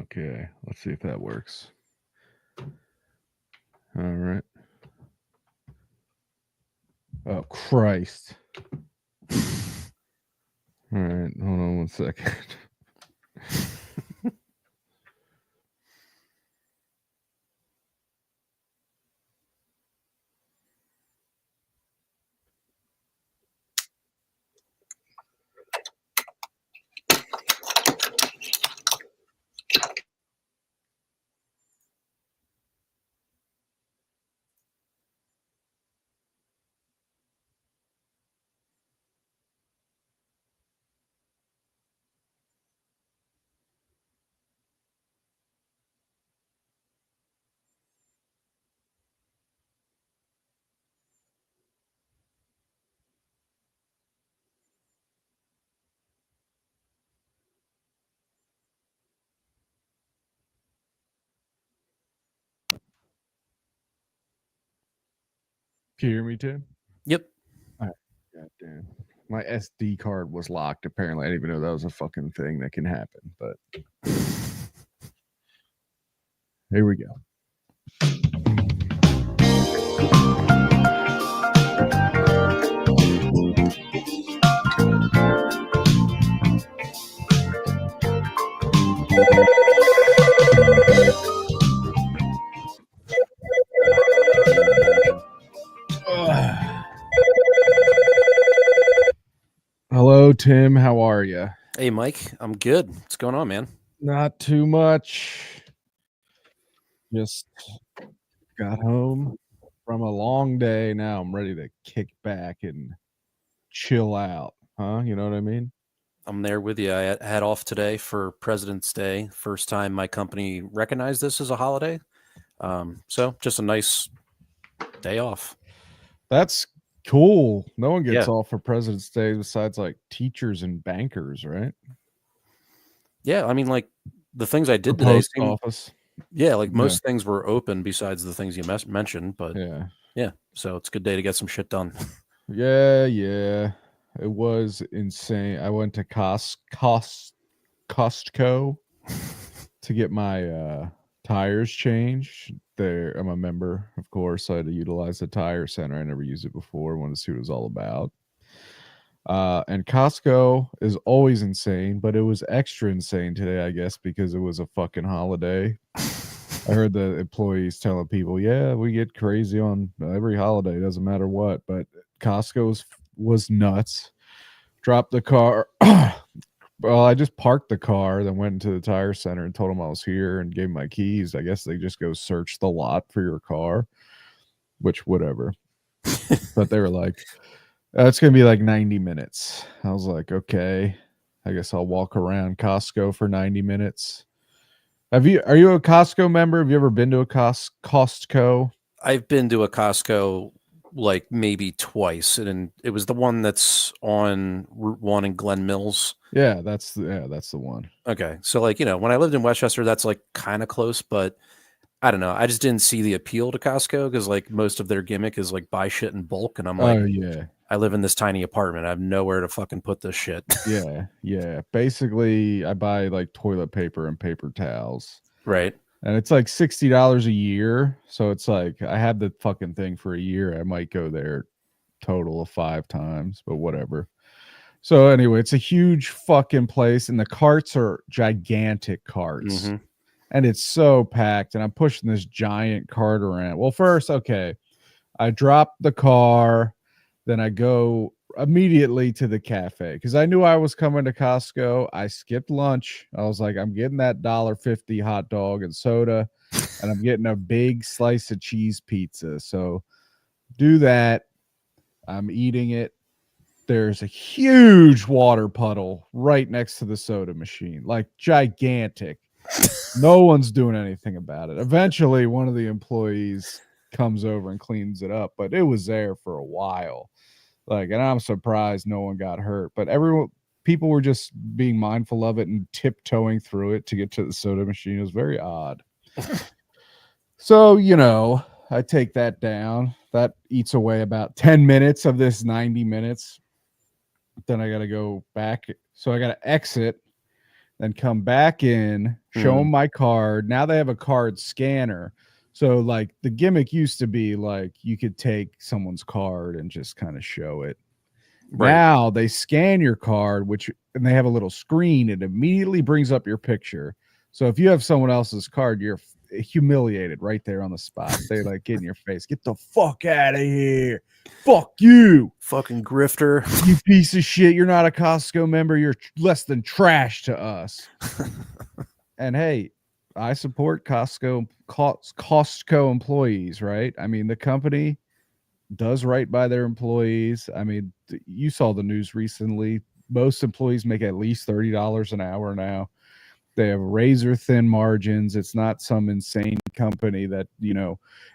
Okay, let's see if that works. All right. Oh, Christ. All right, hold on 1 second. Can you hear me, Tim? Yep. All right. God damn. My SD card was locked, apparently. I didn't even know that was a fucking thing that can happen, but here we go. Hello, Tim. How are you? Hey, Mike. I'm good. What's going on, man? Not too much. Just got home from a long day. Now I'm ready to kick back and chill out. Huh? You know what I mean? I'm there with you. I had off today for President's Day. First time my company recognized this as a holiday. So just a nice day off. That's cool. No one gets Yeah. off for President's Day besides like teachers and bankers, right? Yeah. I mean, like the things I The did today post seemed, office. yeah, like Yeah. most things were open besides the things you mentioned. But Yeah. yeah, so it's a good day to get some shit done. Yeah, yeah. It was insane. I went to Costco to get my tires changed. There, I'm a member, of course. So I had to utilize the tire center. I never used it before. Wanted to see what it was all about. And Costco is always insane, but it was extra insane today, I guess, because it was a fucking holiday. I heard the employees telling people, "Yeah, we get crazy on every holiday. Doesn't matter what." But Costco's was nuts. Dropped the car. Well, I just parked the car, then went into the tire center and told them I was here and gave them my keys. I guess they just go search the lot for your car, which whatever. But they were like, it's gonna be like 90 minutes. I was like, okay, I guess I'll walk around Costco for 90 minutes. Are you a Costco member? Have you ever been to a Costco? I've been to a Costco like maybe twice, and it was the one that's on Route 1 in Glen Mills. Yeah, that's the one. Okay. So like, when I lived in Westchester, that's like kind of close, but I don't know. I just didn't see the appeal to Costco because like most of their gimmick is like buy shit in bulk. And I'm like, Oh yeah. I live in this tiny apartment. I have nowhere to fucking put this shit. Yeah, yeah. Basically, I buy like toilet paper and paper towels. Right. And it's like $60 a year. So it's like I had the fucking thing for a year. I might go there total of 5 times, but whatever. So anyway, it's a huge fucking place and the carts are gigantic carts. Mm-hmm. And it's so packed and I'm pushing this giant cart around. Well, first, okay, I drop the car, then I go immediately to the cafe because I knew I was coming to Costco. I skipped lunch. I was like, I'm getting that $1.50 hot dog and soda, and I'm getting a big slice of cheese pizza. So do that. I'm eating it. There's a huge water puddle right next to the soda machine, like gigantic. No one's doing anything about it. Eventually, one of the employees comes over and cleans it up, but it was there for a while. Like, and I'm surprised no one got hurt, but people were just being mindful of it and tiptoeing through it to get to the soda machine. It was very odd. So, I take that down. That eats away about 10 minutes of this 90 minutes. Then I got to go back. So I got to exit, then come back in, show them my card. Now they have a card scanner. So like the gimmick used to be like you could take someone's card and just kind of show it. Right. Now they scan your card, and they have a little screen. It immediately brings up your picture. So if you have someone else's card, you're humiliated right there on the spot. They like get in your face. Get the fuck out of here. Fuck you. Fucking grifter. You piece of shit. You're not a Costco member. You're less than trash to us. And hey, I support Costco employees, right? I mean, the company does right by their employees. I mean, you saw the news recently. Most employees make at least $30 an hour now. They have razor thin margins. It's not some insane company that,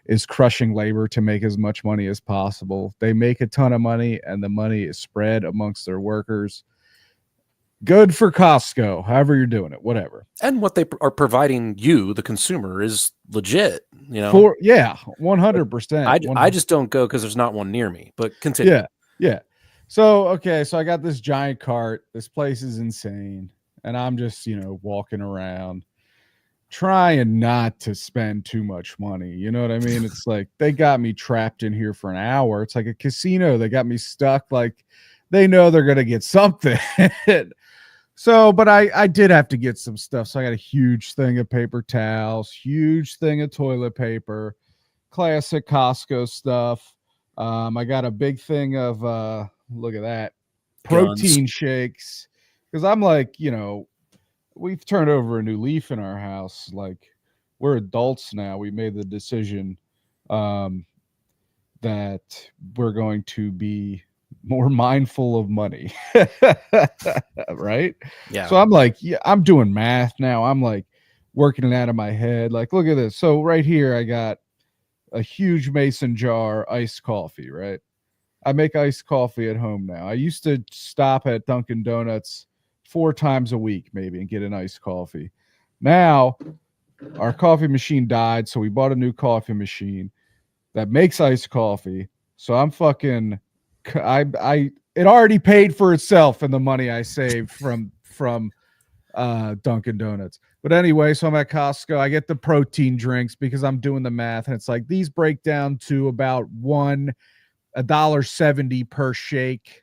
is crushing labor to make as much money as possible. They make a ton of money, and the money is spread amongst their workers. Good for Costco, however you're doing it, whatever. And what they are providing you, the consumer, is legit. 100%. I just don't go because there's not one near me. But continue. Yeah. So I got this giant cart. This place is insane. And I'm just, walking around trying not to spend too much money. You know what I mean? It's like they got me trapped in here for an hour. It's like a casino. They got me stuck. Like they know they're going to get something. So, but I did have to get some stuff. So I got a huge thing of paper towels, huge thing of toilet paper, classic Costco stuff. I got a big thing of, look at that, protein shakes. Because I'm like, we've turned over a new leaf in our house. Like, we're adults now. We made the decision that we're going to be more mindful of money. Right? Yeah. So I'm like, I'm doing math now. I'm like working it out of my head. Like, look at this. So right here, I got a huge mason jar iced coffee, right? I make iced coffee at home now. I used to stop at Dunkin' Donuts 4 times a week, maybe, and get an iced coffee. Now, our coffee machine died, so we bought a new coffee machine that makes iced coffee. So I'm fucking, it already paid for itself in the money I saved from Dunkin' Donuts. But anyway, so I'm at Costco. I get the protein drinks because I'm doing the math, and it's like these break down to about $1.70 per shake,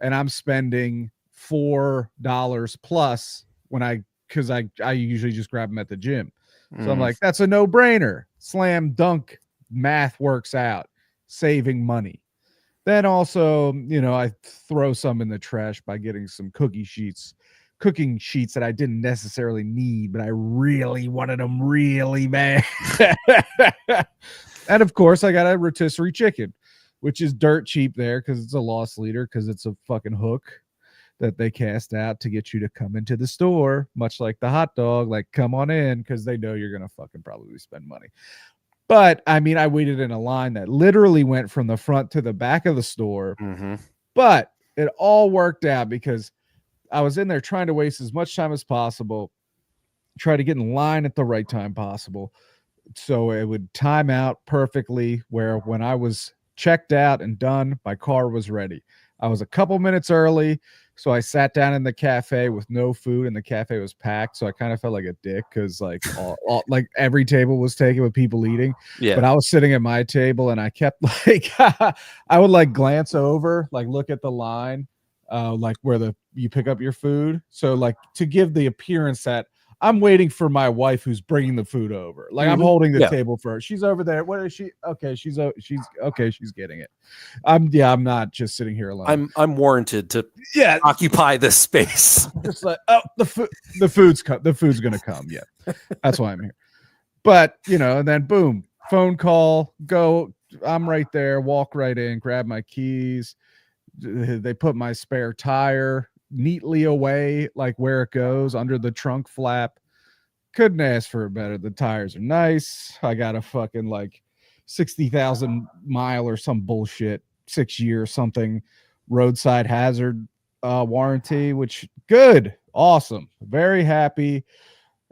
and I'm spending $4 plus because I usually just grab them at the gym. So I'm like, that's a no-brainer. Slam dunk, math works out, saving money. Then also, I throw some in the trash by getting some cooking sheets that I didn't necessarily need, but I really wanted them really bad. And of course, I got a rotisserie chicken, which is dirt cheap there because it's a loss leader, because it's a fucking hook that they cast out to get you to come into the store, much like the hot dog, like come on in, because they know you're going to fucking probably spend money. But I mean, I waited in a line that literally went from the front to the back of the store, but it all worked out because I was in there trying to waste as much time as possible, try to get in line at the right time possible. So it would time out perfectly, where when I was checked out and done, my car was ready. I was a couple minutes early, so I sat down in the cafe with no food, and the cafe was packed. So I kind of felt like a dick because like like every table was taken with people eating. Yeah. But I was sitting at my table, and I kept like I would like glance over, like look at the line, like where you pick up your food. So like to give the appearance that I'm waiting for my wife who's bringing the food over. Like I'm holding the table for her. She's over there. What is she? Okay, she's okay. She's getting it. I'm not just sitting here alone. I'm warranted to occupy this space. Just like, oh, the food's gonna come. Yeah, that's why I'm here. But and then boom, phone call. Go. I'm right there. Walk right in. Grab my keys. They put my spare tire neatly away, like where it goes under the trunk flap. Couldn't ask for it better. The tires are nice. I got a fucking like 60,000 mile or some bullshit 6-year something roadside hazard warranty, which good, awesome, very happy.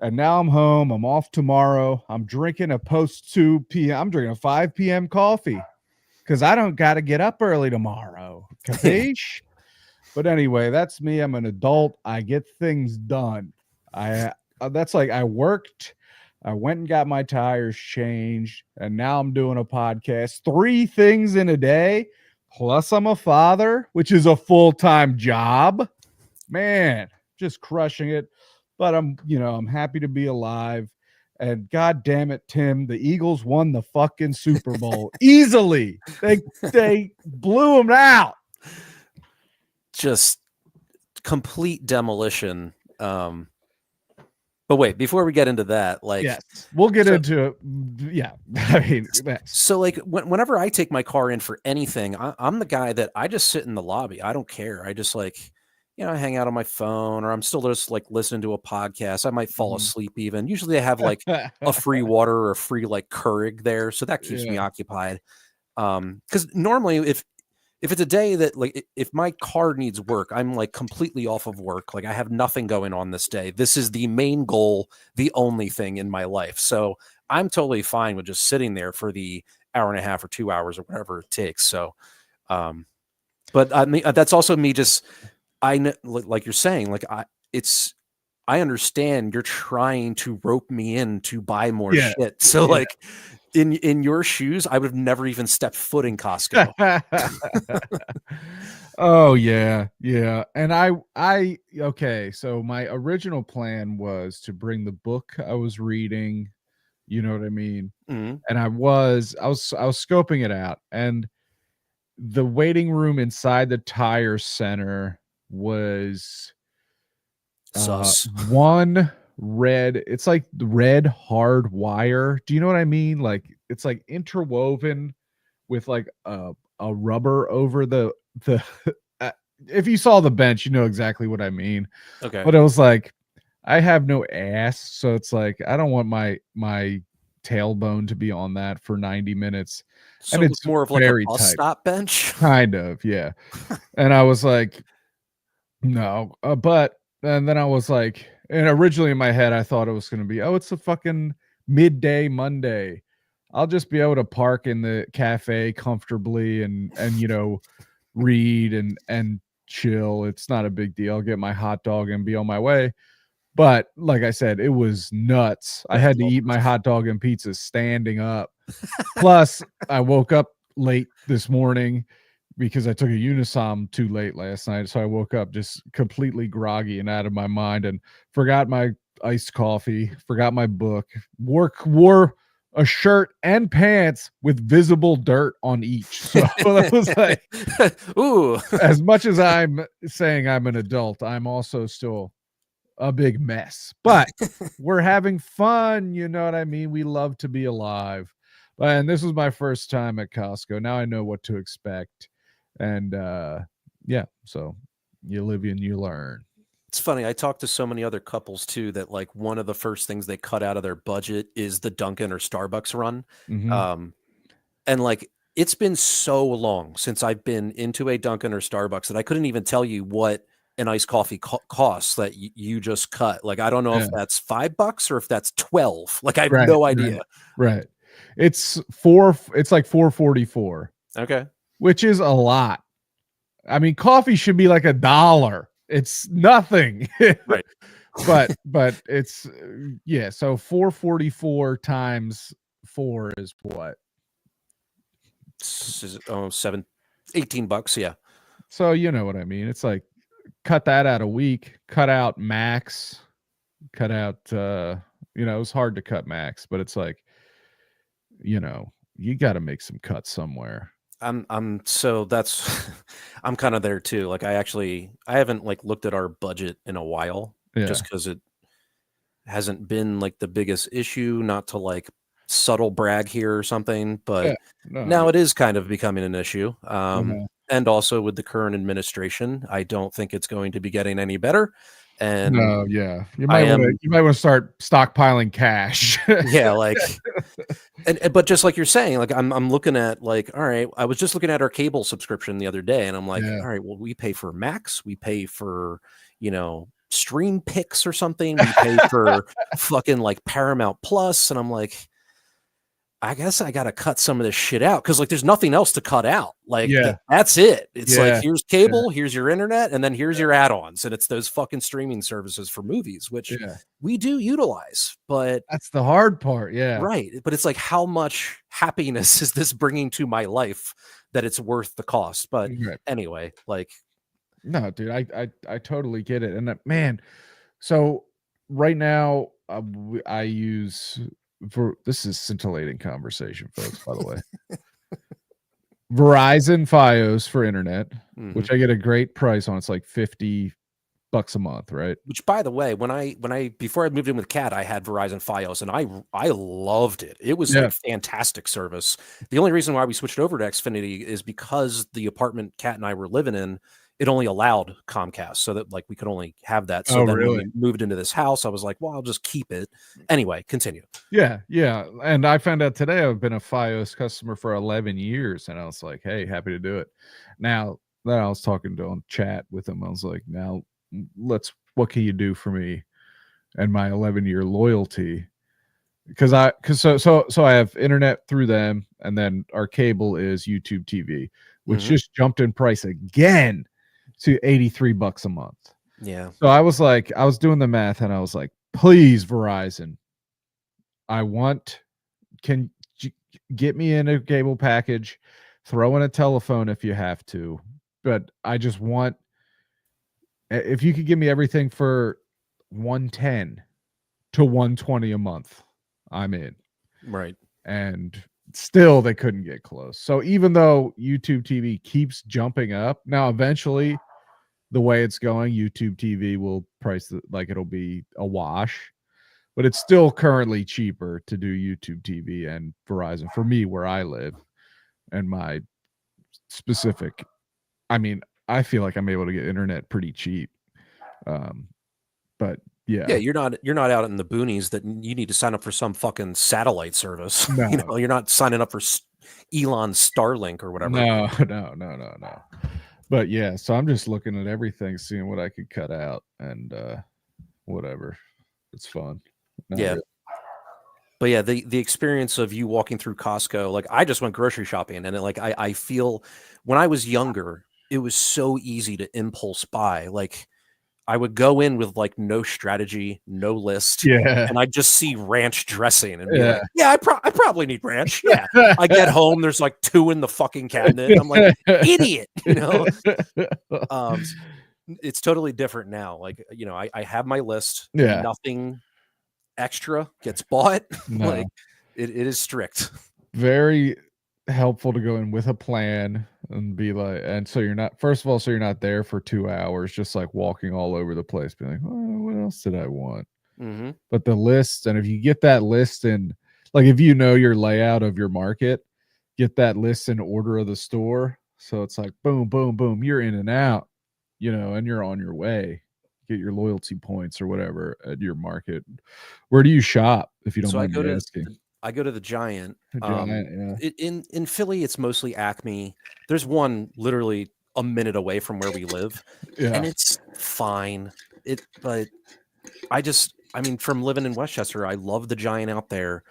And now I'm home. I'm off tomorrow. I'm drinking a post 2 p.m. I'm drinking a 5 p.m. coffee because I don't got to get up early tomorrow. Capiche? But anyway, that's me. I'm an adult. I get things done. That's like I worked, I went and got my tires changed, and now I'm doing a podcast. 3 things in a day, plus I'm a father, which is a full-time job. Man, just crushing it. But I'm happy to be alive. And god damn it, Tim, the Eagles won the fucking Super Bowl easily. They blew them out. Just complete demolition. But wait, before we get into that, like, yes, we'll get into it. Yeah, I mean, so like whenever I take my car in for anything, I'm the guy that I just sit in the lobby. I don't care. I just like, I hang out on my phone, or I'm still just like listening to a podcast. I might fall asleep even. Usually I have like a free water or a free like Keurig there, so that keeps me occupied. Because normally if it's a day that like if my car needs work, I'm like completely off of work. Like I have nothing going on this day. This is the main goal, the only thing in my life. So I'm totally fine with just sitting there for the hour and a half or 2 hours or whatever it takes. So, but I mean, that's also me just, like you're saying, like I understand you're trying to rope me in to buy more shit. So like in your shoes, I would have never even stepped foot in Costco. Oh yeah. And okay, so my original plan was to bring the book I was reading, you know what I mean? Mm-hmm. And I was scoping it out, and the waiting room inside the tire center was one red, it's like the red hard wire. Do you know what I mean? Like it's like interwoven with like a rubber over the if you saw the bench, you know exactly what I mean. Okay. But it was like, I have no ass, so it's like I don't want my tailbone to be on that for 90 minutes. So and it's more of like a very bus tight. stop bench? Kind of, yeah. And I was like, no. And then I was like, and originally in my head, I thought it was going to be, oh, it's a fucking midday Monday. I'll just be able to park in the cafe comfortably and read and chill. It's not a big deal. I'll get my hot dog and be on my way. But like I said, it was nuts. I had to eat my hot dog and pizza standing up. Plus, I woke up late this morning because I took a Unisom too late last night. So I woke up just completely groggy and out of my mind and forgot my iced coffee, forgot my book, wore a shirt and pants with visible dirt on each. So it was like, ooh. As much as I'm saying I'm an adult, I'm also still a big mess. But we're having fun, you know what I mean? We love to be alive. And this was my first time at Costco. Now I know what to expect. And so you live and you learn. It's funny. I talked to so many other couples too that like one of the first things they cut out of their budget is the Dunkin' or Starbucks run. Mm-hmm. And like it's been so long since I've been into a Dunkin' or Starbucks that I couldn't even tell you what an iced coffee costs that you just cut. Like I don't know if that's $5 or if that's 12. Like I have no idea. Right. It's like $4.44. Okay. Which is a lot. I mean, coffee should be like $1. It's nothing. Right. but it's so $4.44 times 4 is what? $18, yeah. So you know what I mean. It's like cut that out a week, cut out Max, cut out it's hard to cut Max, but it's like, you got to make some cuts somewhere. So that's I'm kind of there too. Like I haven't like looked at our budget in a while just because it hasn't been like the biggest issue, not to like subtle brag here or something, but now it is kind of becoming an issue. And also with the current administration, I don't think it's going to be getting any better. And you might want to start stockpiling cash. Yeah, like but just like you're saying, like I'm looking at like, all right, I was just looking at our cable subscription the other day and I'm like, all right, well, we pay for Max, we pay for, Stream Picks or something, we pay for fucking like Paramount Plus, and I'm like, I guess I got to cut some of this shit out because like there's nothing else to cut out. Like Yeah. that's it. It's like Yeah. here's cable, here's your internet, and then here's your add-ons, and it's those fucking streaming services for movies, which we do utilize. But that's the hard part. Yeah. Right. But it's like how much happiness is this bringing to my life that it's worth the cost? But anyway, like no, dude, I totally get it. And man, so right now I use this is scintillating conversation, folks, by the way. Verizon Fios for internet, which I get a great price on. It's like $50 a month, right? Which, by the way, when I before I moved in with Kat, I had Verizon Fios, and I loved it. It was like fantastic service. The only reason why we switched over to Xfinity is because the apartment Kat and I were living in, it only allowed Comcast, so that like we could only have that. So then when we moved into this house, I was like, well, I'll just keep it. Anyway, continue. Yeah. And I found out today I've been a Fios customer for 11 years, and I was like, hey, happy to do it. Now that I was talking to on chat with him, I was like, now what can you do for me and my 11-year loyalty? Because I have internet through them, and then our cable is YouTube TV, which just jumped in price again to $83 a month. Yeah. So I was doing the math, and I was like, please, Verizon, can get me in a cable package, throw in a telephone if you have to, but I just want, if you could give me everything for $110 to $120 a month, I'm in. Right. And still they couldn't get close. So even though YouTube TV keeps jumping up, now eventually the way it's going, YouTube TV will price it like it'll be a wash, but it's still currently cheaper to do YouTube TV and Verizon for me where I live and my specific. I mean, I feel like I'm able to get internet pretty cheap. But yeah, you're not out in the boonies that you need to sign up for some fucking satellite service. No. You know, you're not signing up for Elon Starlink or whatever. No. But yeah, so I'm just looking at everything, seeing what I could cut out, and whatever. It's fun. Really. But yeah, the experience of you walking through Costco, like I just went grocery shopping, and I feel when I was younger, it was so easy to impulse buy. Like I would go in with like no strategy, no list, and I'd just see ranch dressing and be like, I probably need ranch. Yeah, I get home, there's like 2 in the fucking cabinet. I'm like, idiot, you know. It's totally different now. Like, you know, I have my list. Nothing extra gets bought. No. Like it is strict. Very helpful to go in with a plan and be like, and so you're not, first of all, so you're not there for 2 hours just like walking all over the place being like, oh, what else did I want? But the list, and if you get that list in, like if you know your layout of your market, get that list in order of the store, so it's like boom boom boom, you're in and out, you know, and you're on your way. Get your loyalty points or whatever at your market. Where do you shop, if you don't mind me asking? I go to the Giant. In Philly, it's mostly Acme. There's one literally a minute away from where we live, and it's fine. But I mean, from living in Westchester, I love the Giant out there.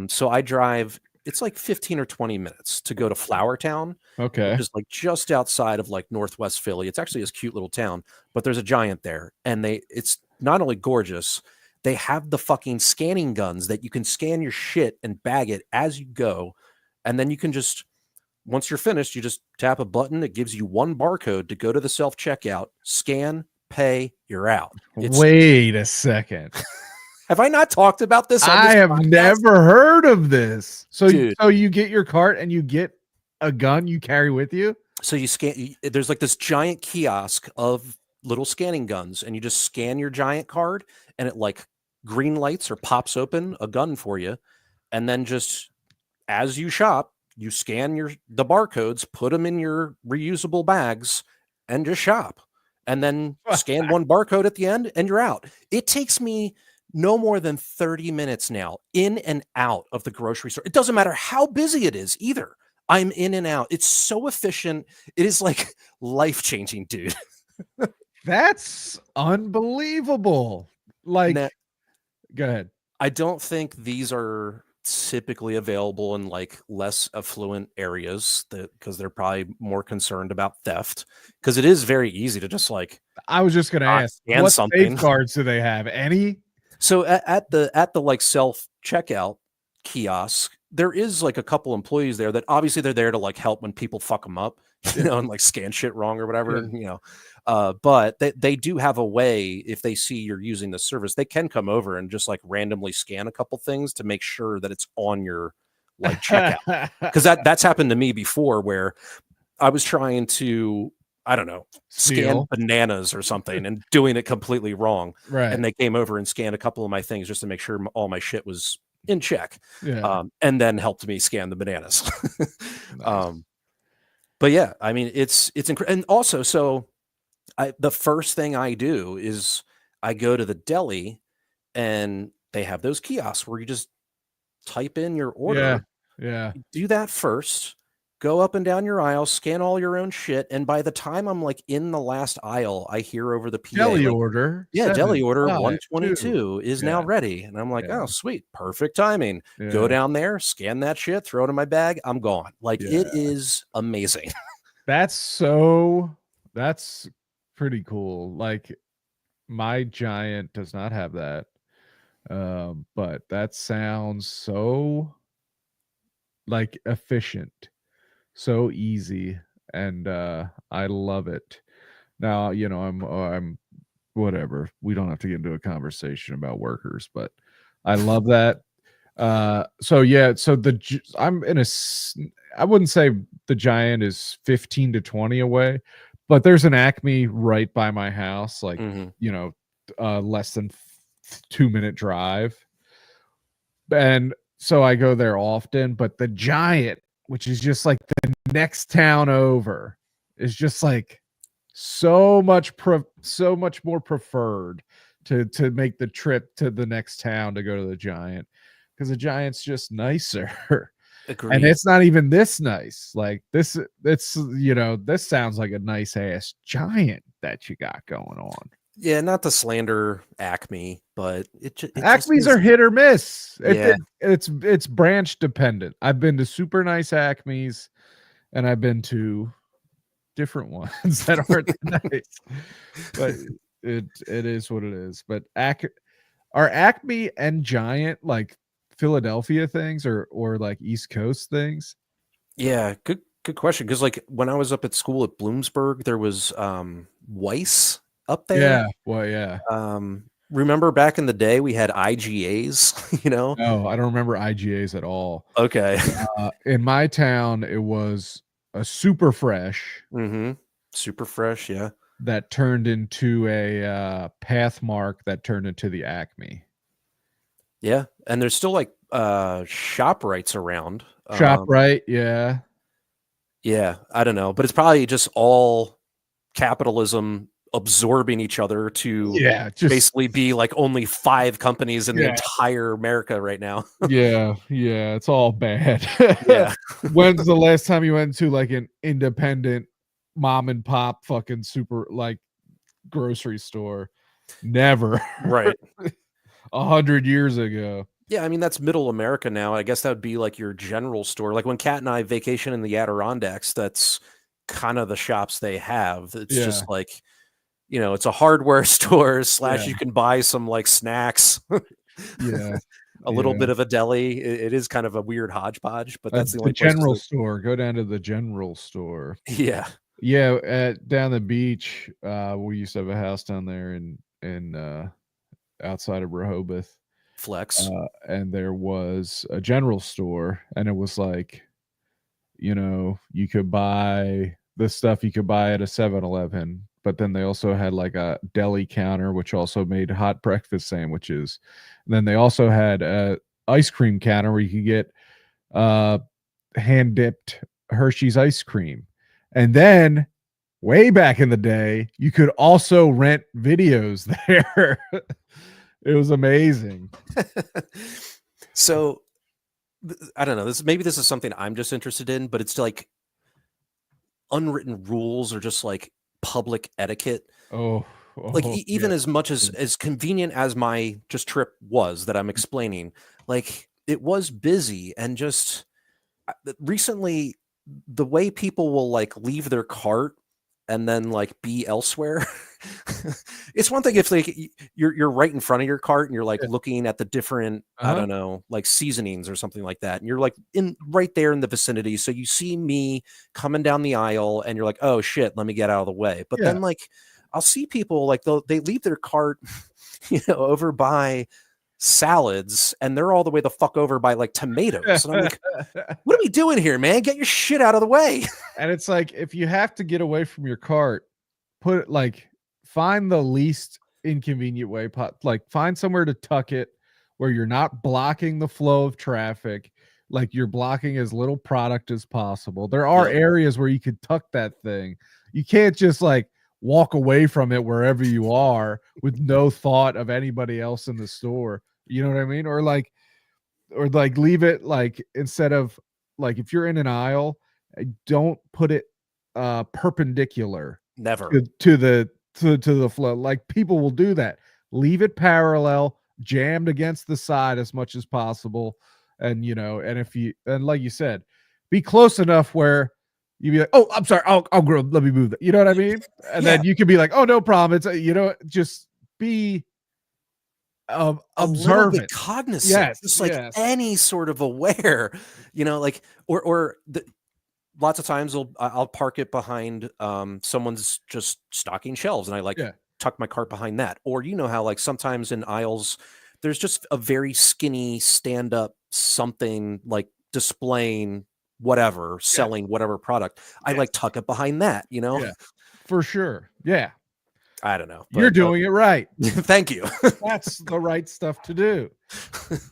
So I drive. It's like 15 or 20 minutes to go to Flourtown. Okay. Which is like just outside of like Northwest Philly. It's actually this cute little town, but there's a Giant there, and it's not only gorgeous. They have the fucking scanning guns that you can scan your shit and bag it as you go. And then you can just, once you're finished, you just tap a button. It gives you one barcode to go to the self-checkout, scan, pay, you're out. Wait a second. Have I not talked about this? I have never heard of this. So you get your cart and you get a gun you carry with you? So you scan, there's like this giant kiosk of little scanning guns, and you just scan your Giant card, and it like green lights or pops open a gun for you, and then just as you shop, you scan the barcodes, put them in your reusable bags, and just shop, and then scan one barcode at the end, and you're out. It takes me no more than 30 minutes now in and out of the grocery store. It doesn't matter how busy it is either. I'm in and out. It's so efficient. It is like life-changing, dude. That's unbelievable. Like, go ahead. I don't think these are typically available in like less affluent areas because they're probably more concerned about theft, because it is very easy to just like I was just gonna ask, scan what something. safeguards do they have? Any? So at the like self checkout kiosk, there is like a couple employees there that obviously they're there to like help when people fuck them up, and like scan shit wrong or whatever, but they do have a way, if they see you're using the service, they can come over and just like randomly scan a couple things to make sure that it's on your like checkout. Because that's happened to me before, where I was trying to, I don't know, scan bananas or something and doing it completely wrong. Right. And they came over and scanned a couple of my things just to make sure all my shit was in check. Yeah. And then helped me scan the bananas. Nice. But yeah, I mean, it's incredible. And also, so the first thing I do is I go to the deli, and they have those kiosks where you just type in your order. Yeah. Do that first. Go up and down your aisle, scan all your own shit, and by the time I'm like in the last aisle, I hear over the PA, Deli like, order. yeah, deli order 752 122 is now ready. And I'm like, Yeah. oh, sweet, perfect timing. Yeah. Go down there, scan that shit, throw it in my bag, I'm gone. Like, it is amazing. That's pretty cool. Like, my Giant does not have that. But that sounds so like efficient, so easy, and I love it. Now, I'm whatever. We don't have to get into a conversation about workers, but I love that. So yeah, so I'm in I wouldn't say the Giant is 15 to 20 away, but there's an Acme right by my house, like, less than 2-minute drive. And so I go there often, but the Giant, which is just like the next town over, is just like so much more preferred to make the trip to the next town to go to the Giant, because the Giant's just nicer. Agreed. And it's not even this nice. Like, this sounds like a nice ass Giant that you got going on. Yeah, not to slander Acme, but Acme's are hit or miss. Yeah. It's branch dependent. I've been to super nice Acme's, and I've been to different ones that aren't nice. But it is what it is. But are Acme and Giant like Philadelphia things or like East Coast things? Yeah, good question. Because like when I was up at school at Bloomsburg, there was Weiss up there. Yeah. Well, yeah. Remember back in the day we had IGAs, No, I don't remember IGAs at all. Okay. In my town, it was a Super Fresh. Mm-hmm. Super Fresh, yeah. That turned into a Pathmark that turned into the Acme. Yeah, and there's still like ShopRites around. ShopRite, yeah. Yeah, I don't know, but it's probably just all capitalism absorbing each other to basically be like only 5 companies in the entire America right now. yeah, it's all bad. Yeah. When's the last time you went to like an independent mom and pop fucking super like grocery store? Never. Right. 100 years ago. Yeah, I mean, that's middle America now. I guess that would be like your general store. Like when Kat and I vacation in the Adirondacks, that's kind of the shops they have. It's just like, it's a hardware store / you can buy some like snacks. Yeah. A little bit of a deli. It is kind of a weird hodgepodge, but that's the only general store. Go down to the general store. Yeah. Yeah, down the beach, we used to have a house down there in outside of Rehoboth. Flex. And there was a general store, and it was like, you could buy the stuff you could buy at a 7-Eleven, but then they also had like a deli counter, which also made hot breakfast sandwiches. And then they also had a ice cream counter where you could get hand dipped Hershey's ice cream. And then way back in the day, you could also rent videos there. It was amazing. So I don't know. Maybe this is something I'm just interested in, but it's like unwritten rules or just like public etiquette. Like even as much as convenient as my just trip was that I'm explaining, like it was busy, and just recently the way people will like leave their cart and then like be elsewhere. It's one thing if like you're right in front of your cart and you're like Yeah. looking at the different, I Uh-huh. don't know, like seasonings or something like that, and you're like in right there in the vicinity, so you see me coming down the aisle and you're like, oh shit, let me get out of the way. But Yeah. then like I'll see people like they leave their cart over by salads, and they're all the way the fuck over by like tomatoes, and I'm like, what are we doing here, man? Get your shit out of the way. And it's like, if you have to get away from your cart, put it like, find the least inconvenient way, like find somewhere to tuck it where you're not blocking the flow of traffic, like you're blocking as little product as possible. There are Yep. areas where you could tuck that thing. You can't just like walk away from it wherever you are with no thought of anybody else in the store. You know what I mean? Or like leave it like, instead of like, if you're in an aisle, don't put it perpendicular Never. to the flow. Like, people will do that. Leave it parallel, jammed against the side as much as possible. And and if you, and like you said, be close enough where you be like, oh, I'm sorry, I'll grow, let me move that. You know what I mean? And Yeah. then you can be like, oh, no problem. It's just be A little observant. bit cognizant, Yes, just like yes. any sort of aware, like, or lots of times I'll park it behind someone's just stocking shelves, and I like Yeah. tuck my cart behind that. Or how like sometimes in aisles there's just a very skinny stand up something like displaying whatever, selling whatever product. I Yes. like tuck it behind that, Yeah, for sure. Yeah. I don't know. You're But doing it right. thank you. That's the right stuff to do.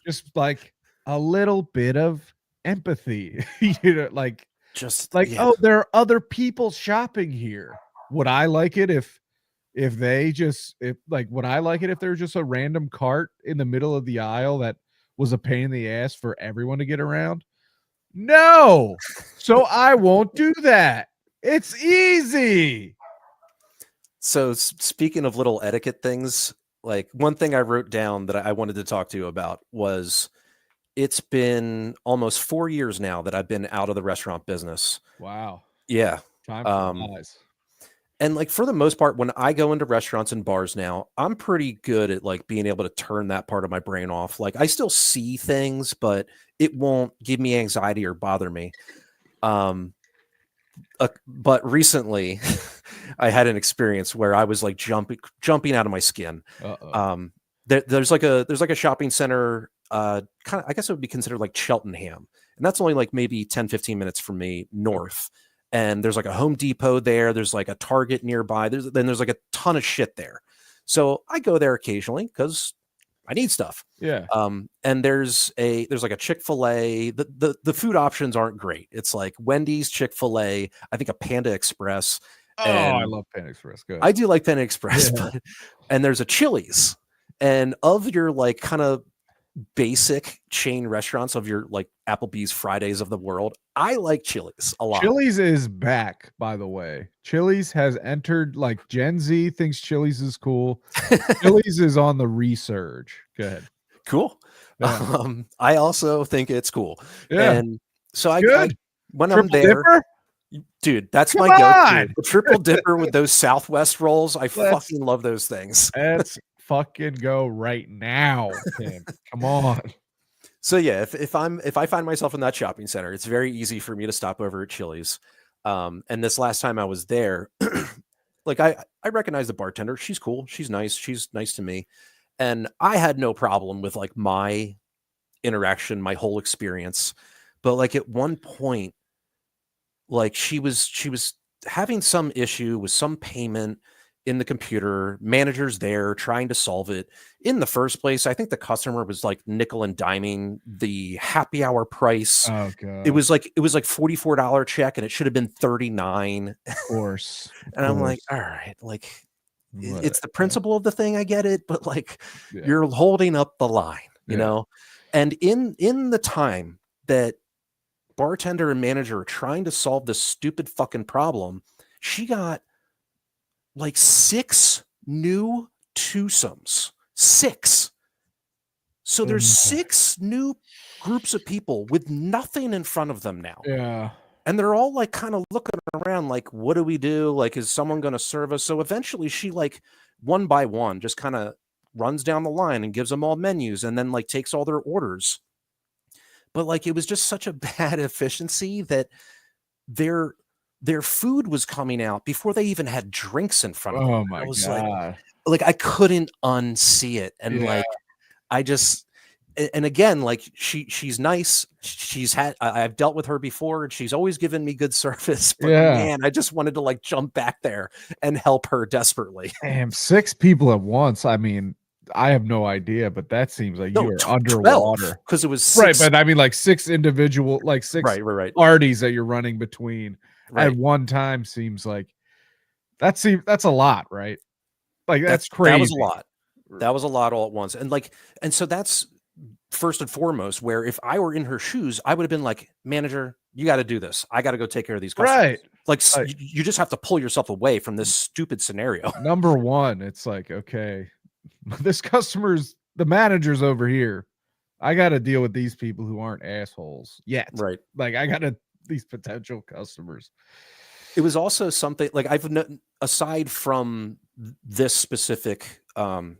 Just like a little bit of empathy. Like Just oh, there are other people shopping here. Would I like it if would I like it if there's just a random cart in the middle of the aisle that was a pain in the ass for everyone to get around? No. So I won't do that. It's easy. So speaking of little etiquette things, like one thing I wrote down that I wanted to talk to you about was, it's been almost 4 years now that I've been out of the restaurant business. Wow. Yeah. Time flies. And like for the most part, when I go into restaurants and bars now, I'm pretty good at like being able to turn that part of my brain off. Like I still see things, but it won't give me anxiety or bother me. But recently I had an experience where I was like jumping out of my skin. Uh-oh. There's like a shopping center, kind of, I guess it would be considered like Cheltenham. And that's only like maybe 10, 15 minutes from me north. And there's like a Home Depot there. There's like a Target nearby. There's like a ton of shit there. So I go there occasionally because I need stuff. Yeah. And there's like a Chick-fil-A. The food options aren't great. It's like Wendy's, Chick-fil-A, I think a Panda Express. Oh, I love Panda Express. Good. I do like Panda Express, Yeah. and there's a Chili's. And of your like kind of basic chain restaurants, of your like Applebee's, Fridays of the world, I like Chili's a lot. Chili's is back, by the way. Chili's has entered, like, Gen Z thinks Chili's is cool. Chili's is on the resurge. Go ahead. Cool. Yeah. I also think it's cool. Yeah. And so I when Triple I'm there, Dipper? dude, that's Come my go-to. on! The triple dipper with those Southwest rolls. I Let's- fucking love those things. Let's fucking go right now, Tim. Come on. So yeah, if I find myself in that shopping center, it's very easy for me to stop over at Chili's. And this last time I was there, like I recognize the bartender. She's cool. She's nice. She's nice to me. And I had no problem with like my interaction, my whole experience. But like at one point, like she was having some issue with some payment in the computer. Manager's there trying to solve it. In the first place, I think the customer was like nickel and diming the happy hour price. Oh god. It was like $44 check, and it should have been $39. Of course. And I'm like, all right, like it's the principle of the thing. I get it, but like you're holding up the line, you know? And in the time that bartender and manager are trying to solve this stupid fucking problem, she got like 6 new twosomes. 6. So there's 6 new groups of people with nothing in front of them now. Yeah. And they're all like kind of looking around like, what do we do? Like, is someone going to serve us? So eventually she like one by one just kind of runs down the line and gives them all menus and then like takes all their orders. But like, it was just such a bad efficiency that their food was coming out before they even had drinks in front of them. Oh my I was God. like I couldn't unsee it. And Yeah. like, I just, and again, like she's nice. I've dealt with her before and she's always given me good service, but man, I just wanted to like jump back there and help her desperately. Damn, 6 people at once. I mean, I have no idea, but that seems like you are underwater. Because it was 6, right, but I mean like 6 individual, like 6 right parties that you're running between at one time seems like that's a lot, right? Like that's crazy. That was a lot. That was a lot all at once. And like, and so that's first and foremost where if I were in her shoes, I would have been like, manager, you got to do this. I got to go take care of these customers. Right. Like you just have to pull yourself away from this stupid scenario. Number one, it's like, okay, this customer's the manager's over here. I got to deal with these people who aren't assholes yet. Right. Like I got to these potential customers. It was also something like aside from this specific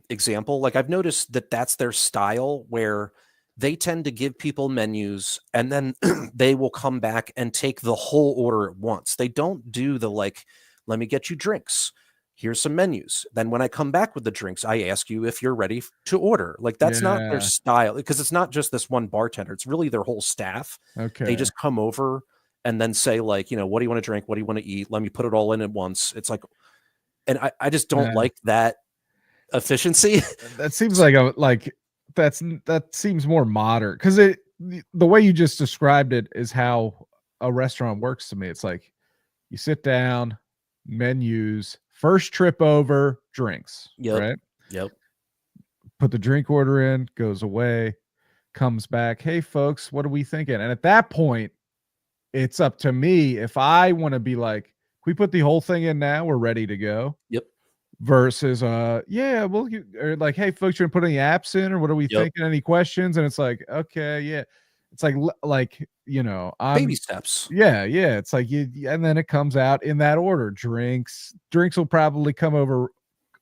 example, like I've noticed that that's their style where they tend to give people menus and then they will come back and take the whole order at once. They don't do the like, let me get you drinks. Here's some menus. Then when I come back with the drinks, I ask you if you're ready to order. Like that's not their style because it's not just this one bartender. It's really their whole staff. Okay. They just come over and then say like, you know, what do you want to drink? What do you want to eat? Let me put it all in at once. It's like, and I just don't like that efficiency. That seems like that seems more modern because the way you just described it is how a restaurant works to me. It's like you sit down, menus, first trip over, drinks. Yep. Right. Yep. Put the drink order in, goes away, comes back. Hey folks, what are we thinking? And at that point, it's up to me if I want to be like, can we put the whole thing in now? We're ready to go. Yep. Versus, yeah, well, or like, hey, folks, you're putting the apps in, or what are we thinking? Any questions? And it's like, okay, yeah, it's like you know, baby steps. Yeah. It's like and then it comes out in that order. Drinks will probably come over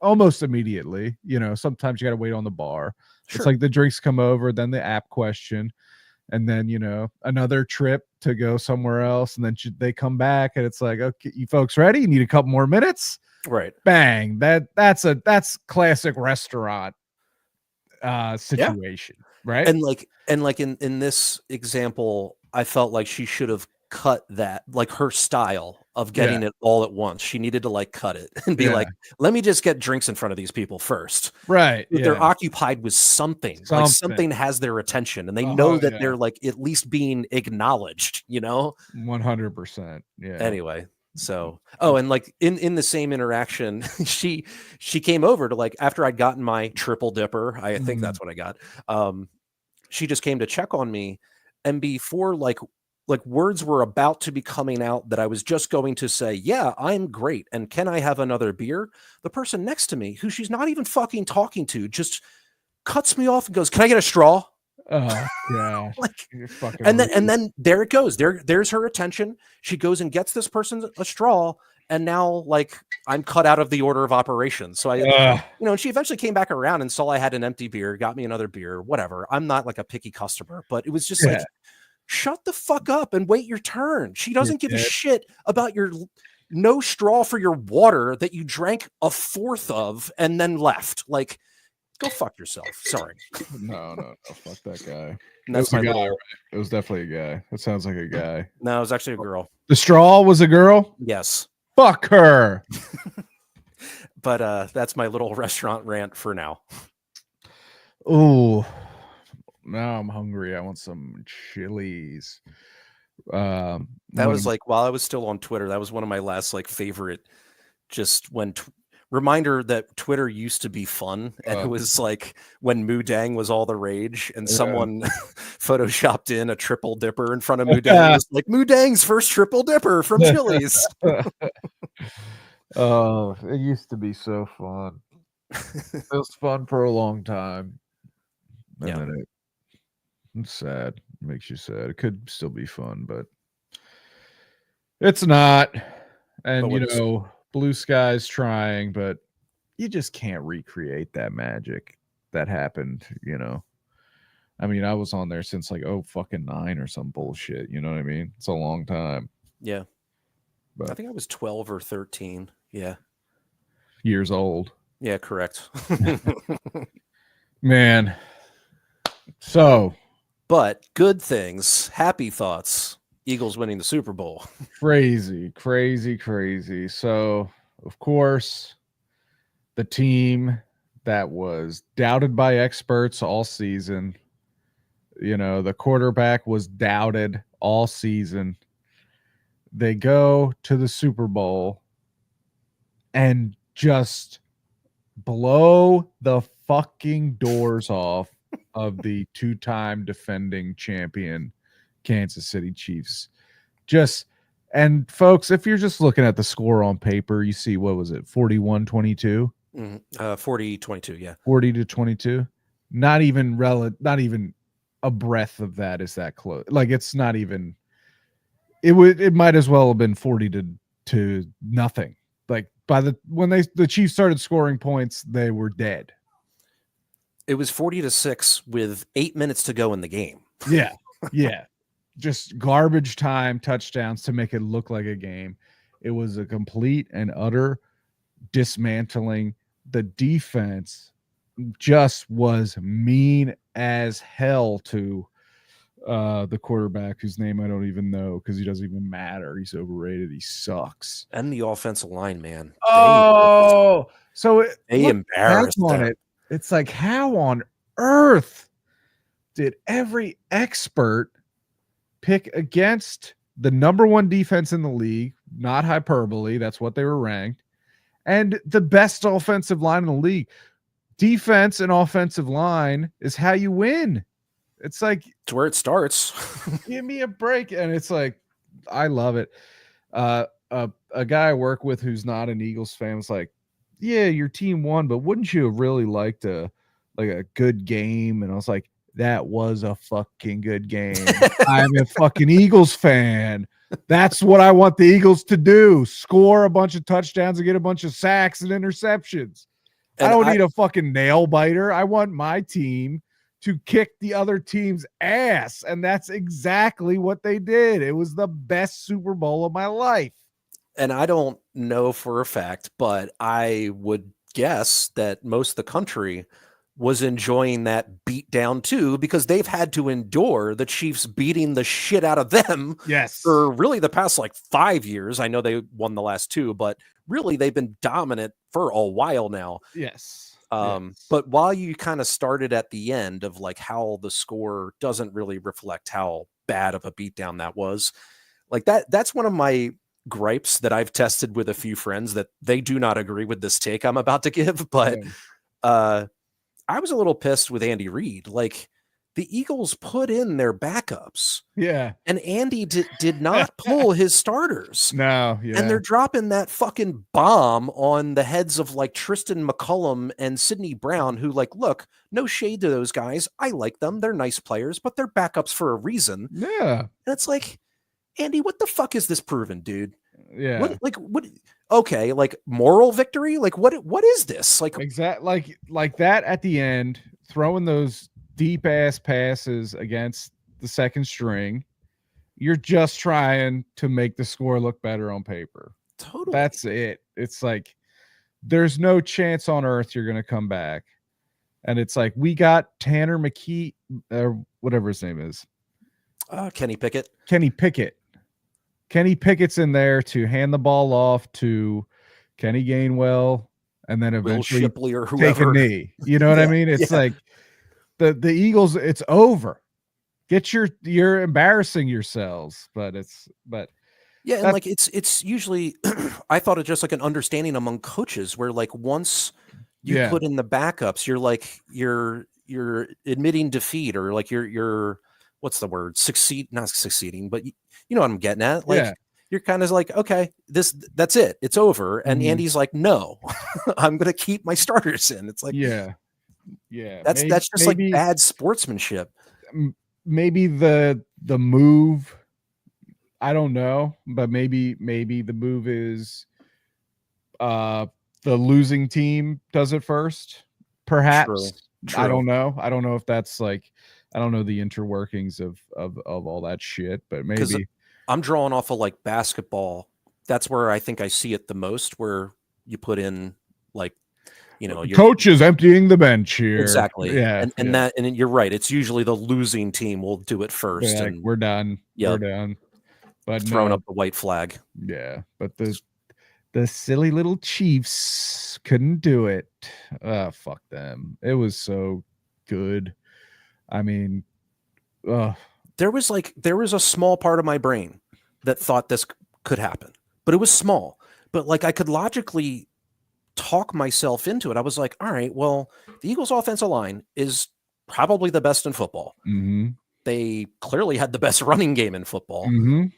almost immediately. You know, sometimes you got to wait on the bar. Sure. It's like the drinks come over, then the app question. And then, you know, another trip to go somewhere else. And then they come back and it's like, okay, you folks ready? You need a couple more minutes. Right. Bang. That's classic restaurant situation. Right. And like in this example, I felt like she should have cut that, like her style of getting it all at once. She needed to like cut it and be like, let me just get drinks in front of these people first. Right. If they're occupied with something, like something has their attention and they know that they're like at least being acknowledged, you know? 100%. Yeah. Anyway. So, and like in the same interaction, she came over to like, after I'd gotten my triple dipper, I think that's what I got. She just came to check on me. And before like words were about to be coming out that I was just going to say, yeah, I'm great. And can I have another beer? The person next to me, who she's not even fucking talking to, just cuts me off and goes, can I get a straw? Yeah. Like, and then there it goes. There's her attention. She goes and gets this person a straw. And now like I'm cut out of the order of operations. So you know, and she eventually came back around and saw I had an empty beer, got me another beer, whatever. I'm not like a picky customer, but it was just like, shut the fuck up and wait your turn. She doesn't give a shit about your no straw for your water that you drank a fourth of and then left. Like, go fuck yourself. Sorry. No. Fuck that guy. That's my guy. It was definitely a guy. That sounds like a guy. No, it was actually a girl. The straw was a girl? Yes. Fuck her. But that's my little restaurant rant for now. Oh, now I'm hungry. I want some Chili's. That was like while I was still on Twitter, that was one of my last like favorite, just when reminder that Twitter used to be fun. And it was like when Moodang was all the rage and someone photoshopped in a triple dipper in front of Moodang. It was like Moodang's first triple dipper from Chili's. Oh, it used to be so fun. It was fun for a long time. And Yeah. then it's sad. It makes you sad. It could still be fun, but it's not. And Blue Sky's trying, but you just can't recreate that magic that happened, I mean, I was on there since like fucking 9 or some bullshit. You know what I mean? It's a long time. Yeah. But I think I was 12 or 13. Yeah. Years old. Yeah, correct. Man. So. But good things, happy thoughts. Eagles winning the Super Bowl. Crazy. So, of course, the team that was doubted by experts all season. The quarterback was doubted all season. They go to the Super Bowl and just blow the fucking doors off of the 2-time defending champion Kansas City Chiefs. And folks, if you're just looking at the score on paper, you see, what was it, 41-22? 40-22, yeah. 40-22. Not even a breath of that is that close. Like, it's not even. It might as well have been 40 to nothing. Like, when the Chiefs started scoring points, they were dead. It was 40-6 with 8 minutes to go in the game. Yeah. Just garbage time touchdowns to make it look like a game. It was a complete and utter dismantling. The defense just was mean as hell to the quarterback, whose name I don't even know because he doesn't even matter. He's overrated. He sucks. And the offensive line, man. They embarrassed them. It's like, how on earth did every expert pick against the number 1 defense in the league? Not hyperbole. That's what they were ranked. And the best offensive line in the league. Defense and offensive line is how you win. It's like, it's where it starts. Give me a break. And it's like, I love it. A guy I work with who's not an Eagles fan was like, yeah, your team won, but wouldn't you have really liked a good game? And I was like, that was a fucking good game. I'm a fucking Eagles fan. That's what I want the Eagles to do. Score a bunch of touchdowns and get a bunch of sacks and interceptions. And I don't need a fucking nail biter. I want my team to kick the other team's ass. And that's exactly what they did. It was the best Super Bowl of my life. And I don't know for a fact, but I would guess that most of the country was enjoying that beat down too, because they've had to endure the Chiefs beating the shit out of them for really the past like 5 years. I know they won the last 2, but really they've been dominant for a while now. Yes. But while you kind of started at the end of like how the score doesn't really reflect how bad of a beatdown that was, like that's one of my gripes that I've tested with a few friends that they do not agree with this take I'm about to give. But I was a little pissed with Andy Reid. Like, the Eagles put in their backups. Yeah. And Andy did not pull his starters. No. Yeah. And they're dropping that fucking bomb on the heads of like Tristan McCullum and Sidney Brown, who, like, look, no shade to those guys. I like them. They're nice players, but they're backups for a reason. Yeah. And it's like, Andy, what the fuck is this proving, dude? Yeah. What? Okay, like moral victory? Like what is this? Like exactly like that at the end, throwing those deep ass passes against the second string. You're just trying to make the score look better on paper. Totally. That's it. It's like there's no chance on earth you're gonna come back. And it's like, we got Tanner McKee, or whatever his name is. Kenny Pickett. Kenny Pickett's in there to hand the ball off to Kenny Gainwell and then eventually Will Shipley or whoever. Take a knee. You know what I mean? It's like the Eagles, it's over. You're embarrassing yourselves, but yeah, and like it's usually I thought it's just like an understanding among coaches where like once you put in the backups, you're like you're admitting defeat, or like you're what's the word? Not succeeding, but you know what I'm getting at. Like you're kind of like, okay, that's it. It's over. And Andy's like, no, I'm going to keep my starters in. It's like, Yeah, That's just like bad sportsmanship. maybe the move, I don't know, but maybe the move is uh the losing team does it first, True. perhaps. I True. don't know. I don't know if that's like, I don't know the interworkings of all that shit, but Because maybe. I'm drawing off of like basketball. That's where I think I see it the most, where you put in like, you're Coach is emptying the bench here. exactly. Yeah, And yeah. you're right. It's usually the losing team will do it first Like, and we're done. We're yep, done. But throwing no, up the white flag. yeah. But the silly little Chiefs couldn't do it. Fuck them. It was so good. I mean, There was a small part of my brain that thought this could happen, but it was small. But like I could logically talk myself into it. I was like, all right, well, the Eagles' offensive line is probably the best in football. mhm, They clearly had the best running game in football. mhm,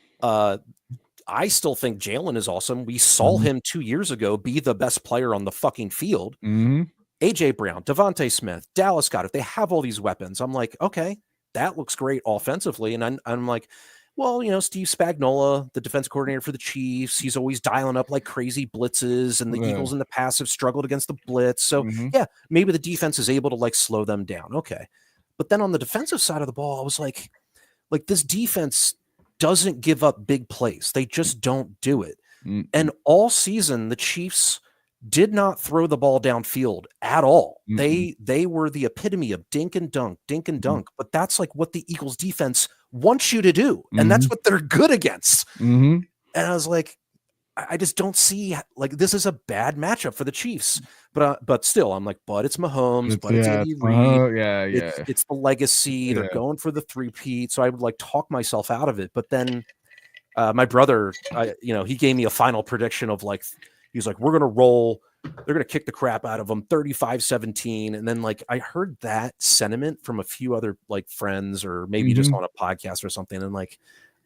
I still think Jalen is awesome. We saw mhm, him 2 years ago be the best player on the fucking field. mhm, AJ Brown, Devontae Smith, Dallas Scott, if they have all these weapons, I'm like, okay, that looks great offensively. And I'm like, well, Steve Spagnuolo, the defense coordinator for the Chiefs, he's always dialing up like crazy blitzes, and the Eagles in the past have struggled against the blitz. So mhm, yeah, maybe the defense is able to like slow them down. Okay. But then on the defensive side of the ball, I was like this defense doesn't give up big plays. They just don't do it. mm, And all season, the Chiefs did not throw the ball downfield at all. mm, They were the epitome of dink and dunk, dink and mhm, dunk. But that's like what the Eagles defense wants you to do, and that's mhm, what they're good against. mhm. And I was like, I just don't see like this is a bad matchup for the Chiefs. But still, I'm like, but it's Mahomes, but it's Andy Reid. Yeah, yeah, It's the legacy. They're yeah. going for the three-peat. So I would like talk myself out of it. But then my brother, he gave me a final prediction of like, he's like, we're going to roll. They're going to kick the crap out of them 35-17. And then like, I heard that sentiment from a few other like friends or maybe just Mhm. on a podcast or something. And like,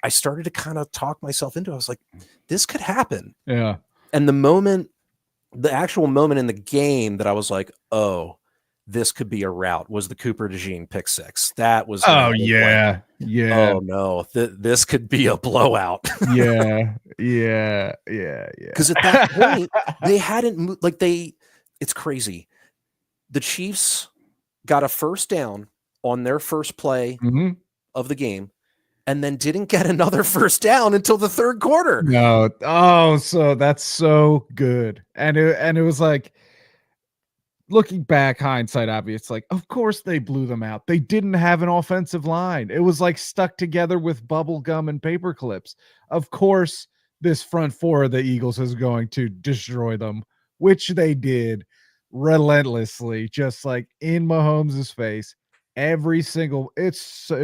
I started to kind of talk myself into it. I was like, this could happen. Yeah. And the actual moment in the game that I was like, oh, this could be a rout was the Cooper DeJean pick six. That was when I Oh was like, yeah. Yeah. oh no, this could be a blowout. Yeah. Yeah. Yeah. Because at that point, they hadn't moved. It's crazy. The Chiefs got a first down on their first play Mhm. of the game and then didn't get another first down until the third quarter. No. Oh, so that's so good. And it was like, looking back, hindsight, obvious, like, of course they blew them out. They didn't have an offensive line. It was like stuck together with bubble gum and paper clips. Of course, this front four of the Eagles is going to destroy them, which they did relentlessly, just like in Mahomes' face. Every single, it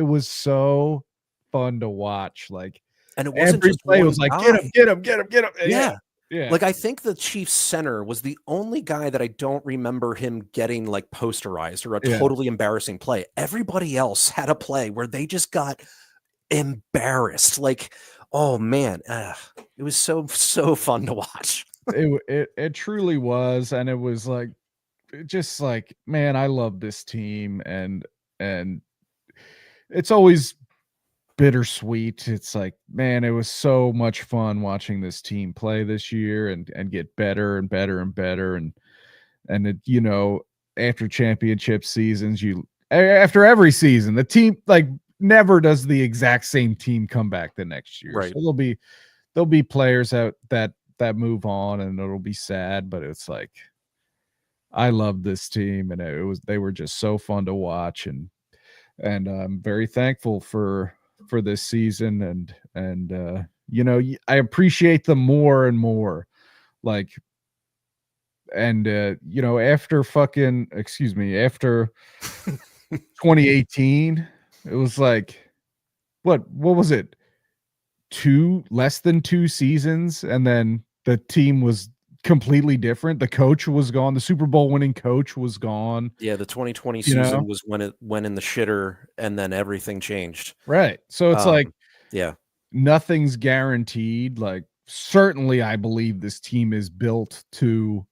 was so fun to watch. Like And it wasn't every just play was one like, get him, guy. get him, get him, get him. Yeah. Yeah. Yeah. Like, I think the Chiefs center was the only guy that I don't remember him getting like posterized or a Yeah. totally embarrassing play. Everybody else had a play where they just got embarrassed. Like, oh man, it was so fun to watch. It truly was, and it was like, just like, man, I love this team, and it's always bittersweet. It's like, man, it was so much fun watching this team play this year and get better and better and better, and it, after championship seasons, after every season, the team like never does the exact same team come back the next year. Right. So there'll be players out that move on, and it'll be sad, but it's like, I love this team, and they were just so fun to watch, and I'm very thankful for this season, and I appreciate them more and more, like, and after 2018, it was like, what was it, less than 2 seasons, and then the team was completely different. The coach was gone. The Super Bowl winning coach was gone. Yeah, the 2020 You know? season was when it went in the shitter, and then everything changed. Right. So it's like, Yeah, nothing's guaranteed. Like, certainly I believe this team is built to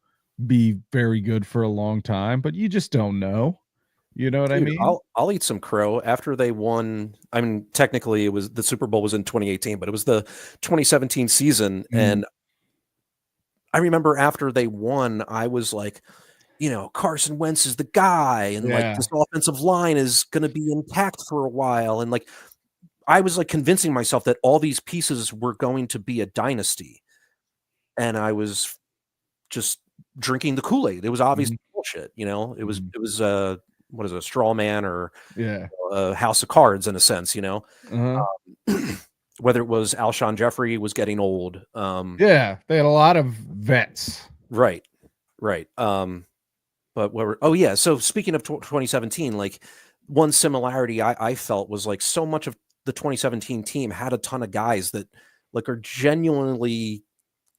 be very good for a long time, but you just don't know. You know what I Dude, mean? I'll eat some crow after they won. I mean, technically, it was the Super Bowl was in 2018, but it was the 2017 season, Mm, and I remember after they won, I was like, Carson Wentz is the guy, and like yeah. this offensive line is going to be intact for a while, and like I was like convincing myself that all these pieces were going to be a dynasty, and I was just drinking the Kool-Aid. It was obvious Mhm, bullshit. mhm. It was what is it, a straw man or Yeah. a house of cards in a sense. Uh-huh. Whether it was Alshon Jeffrey was getting old. Yeah, they had a lot of vets. Right, right. But oh yeah. So speaking of 2017, like one similarity I felt was like so much of the 2017 team had a ton of guys that like are genuinely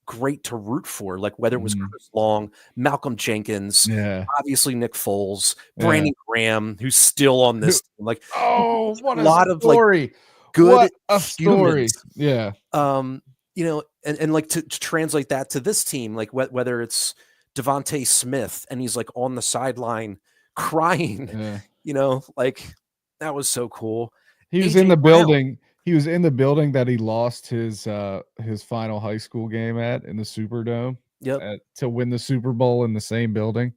great to root for, like whether it was Mhm. Chris Long, Malcolm Jenkins, Yeah, obviously Nick Foles, yeah. Brandon Graham, who's still on Who this team. Like Oh, what a a lot of like story. good What a humans. story. Yeah, And like to translate that to this team, like whether it's Devontae Smith and he's like on the sideline crying, yeah. like that was so cool. He was in AJ the Brown. building. He was in the building that he lost his final high school game at in the Superdome Yep. to win the Super Bowl in the same building.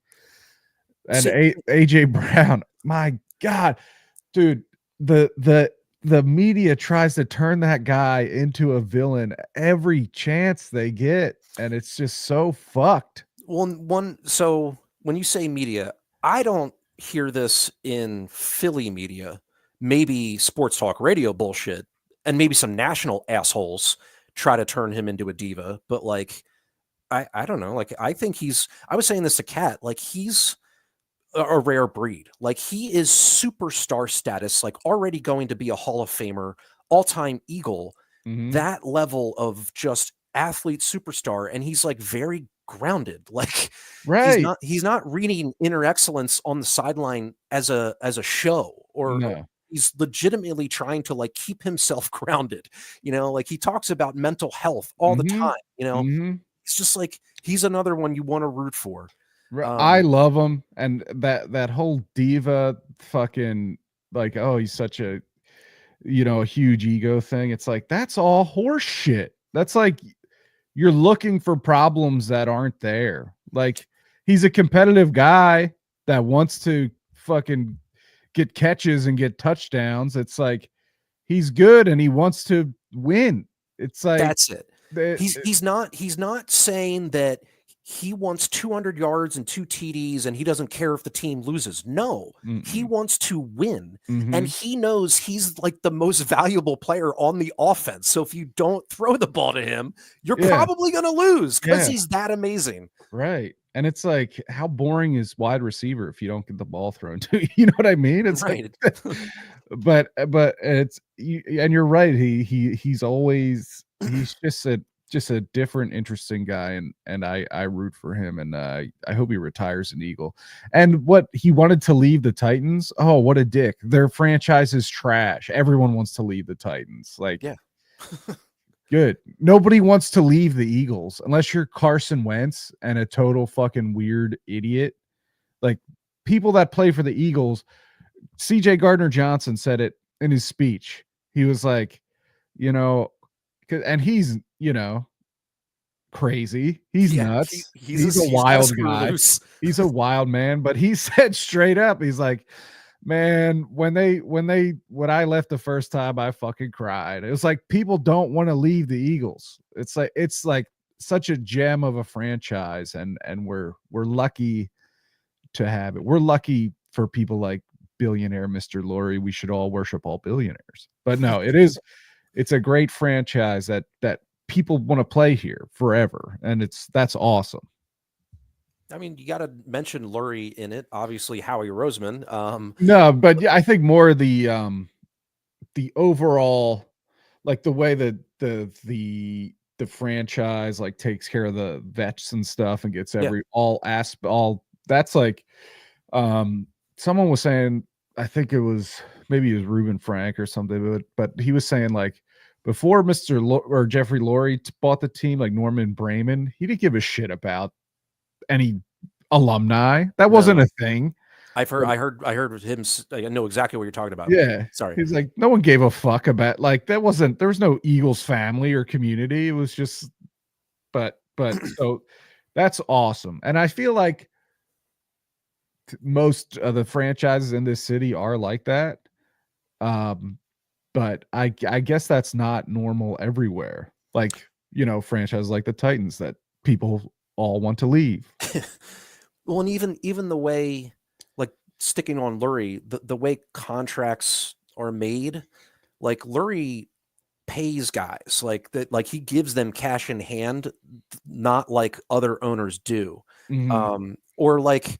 And See, AJ Brown, my God, dude, the media tries to turn that guy into a villain every chance they get, and it's just so fucked. so when you say media, I don't hear this in Philly media, maybe sports talk radio bullshit, and maybe some national assholes try to turn him into a diva, but like I don't know. Like I was saying this to Kat, like he's a rare breed. Like he is superstar status, like already going to be a Hall of Famer, all-time Eagle, Mhm. that level of just athlete superstar, and he's like very grounded. Like Right. he's not reading inner excellence on the sideline as a show or No. he's legitimately trying to like keep himself grounded. Like he talks about mental health all the Mhm. time. Mhm. It's just like he's another one you want to root for. I Um, love him, and that whole diva fucking like, oh, he's such a a huge ego thing. It's like that's all horse shit. That's like you're looking for problems that aren't there. Like he's a competitive guy that wants to fucking get catches and get touchdowns. It's like he's good and he wants to win. It's like That's it. the He's not saying that he wants 200 yards and 2 TDs and he doesn't care if the team loses. No, he mm-mm. wants to win. And Mhm. he knows he's like the most valuable player on the offense. So if you don't throw the ball to him, you're Yeah, probably going to lose cuz yeah, he's that amazing. right. And it's like, how boring is wide receiver if you don't get the ball thrown to you? You know what I mean? It's like, Right. but it's you, and you're right. He's just a different, interesting guy, and I root for him, and I hope he retires an Eagle. And what he wanted to leave the Titans? Oh, what a dick! Their franchise is trash. Everyone wants to leave the Titans. Like, Yeah. good. Nobody wants to leave the Eagles unless you're Carson Wentz and a total fucking weird idiot. Like people that play for the Eagles, CJ Gardner Johnson said it in his speech. He was like, you know, and he's, crazy. He's Yeah, nuts. He's a he's got to wild screw guy. loose. He's a wild man, but he said straight up, he's like, man, when I left the first time, I fucking cried. It was like people don't want to leave the Eagles. It's like such a gem of a franchise, and we're lucky to have it. We're lucky for people like billionaire Mr. Laurie. We should all worship all billionaires. But no, it's a great franchise that people want to play here forever, and that's awesome. I mean, you got to mention Lurie in it. Obviously, Howie Roseman. No, but yeah, I think more the overall, like the way that the franchise like takes care of the vets and stuff and gets Yeah, all that's like um someone was saying, I think maybe it was Ruben Frank or something, but he was saying like before or Jeffrey Lurie bought the team, like Norman Brayman, he didn't give a shit about any alumni. That wasn't a thing. I heard him. I know exactly what you're talking about. Yeah. Sorry. He's like, no one gave a fuck about, like, there was no Eagles family or community. It was just, but so that's awesome. And I feel like most of the franchises in this city are like that. But I guess that's not normal everywhere. Like, franchises like the Titans that people all want to leave. Well, and even the way, like, sticking on Lurie, the way contracts are made, like Lurie pays guys like that, like he gives them cash in hand, not like other owners do. Or like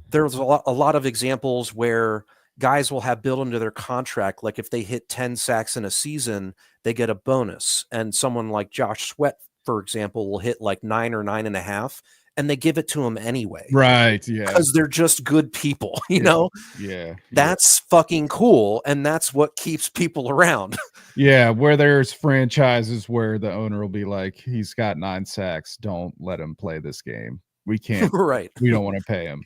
there's a lot of examples where guys will have built into their contract, like if they hit 10 sacks in a season, they get a bonus. And someone like Josh Sweat, for example, will hit like 9 or 9.5, and they give it to him anyway. Right. Yeah. Because they're just good people, you know? Yeah. That's fucking cool. And that's what keeps people around. Yeah. Where there's franchises where the owner will be like, he's got 9 sacks. Don't let him play this game. We can't. Right. We don't want to pay him.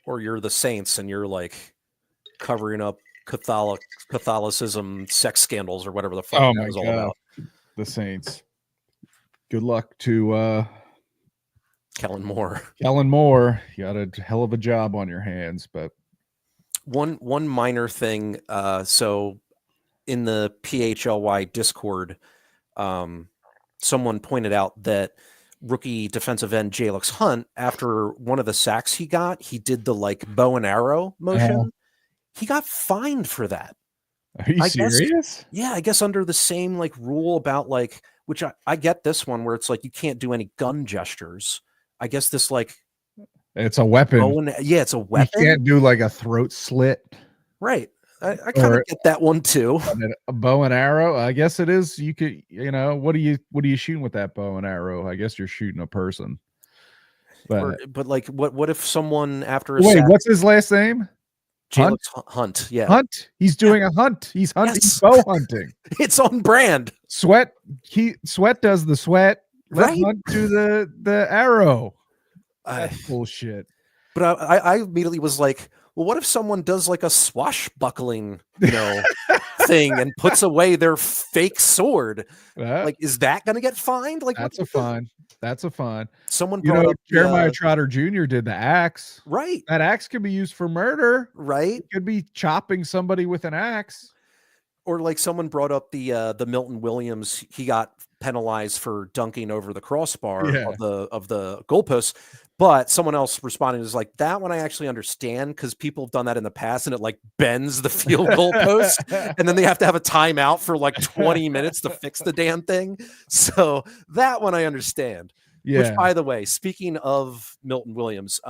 Or you're the Saints and you're like covering up Catholicism, sex scandals, or whatever the fuck that was all about. The Saints. Good luck to Kellen Moore. Kellen Moore, you got a hell of a job on your hands. But one minor thing. So in the PHLY Discord, someone pointed out that rookie defensive end Jalix Hunt, after one of the sacks he got, he did the like bow and arrow motion. He got fined for that. Are you serious? Yeah, I guess under the same like rule about like, which I get this one where it's like you can't do any gun gestures. I guess this like it's a weapon. It's a weapon. You can't do like a throat slit. Right. I kind of get that one too. A bow and arrow. I guess it is. You could, what are you shooting with that bow and arrow? I guess you're shooting a person. But like, what if someone after a sack, what's his last name? Hunt. Yeah. Hunt. He's doing a hunt. He's hunting. Yes. He's bow hunting. It's on brand. Sweat does the sweat. Let Hunt do the arrow. That's bullshit. But I immediately was like, well, what if someone does like a swashbuckling, thing and puts away their fake sword? Like, is that going to get fined? Like, that's a fine. That's a fine. Someone brought up Jeremiah Trotter Jr. did the axe. Right. That axe could be used for murder. Right. It could be chopping somebody with an axe. Or like someone brought up the Milton Williams. He got penalized for dunking over the crossbar of the goalpost. But someone else responded is like, that one I actually understand because people have done that in the past and it like bends the field goal post and then they have to have a timeout for like 20 minutes to fix the damn thing. So that one I understand. Yeah. Which, by the way, speaking of Milton Williams,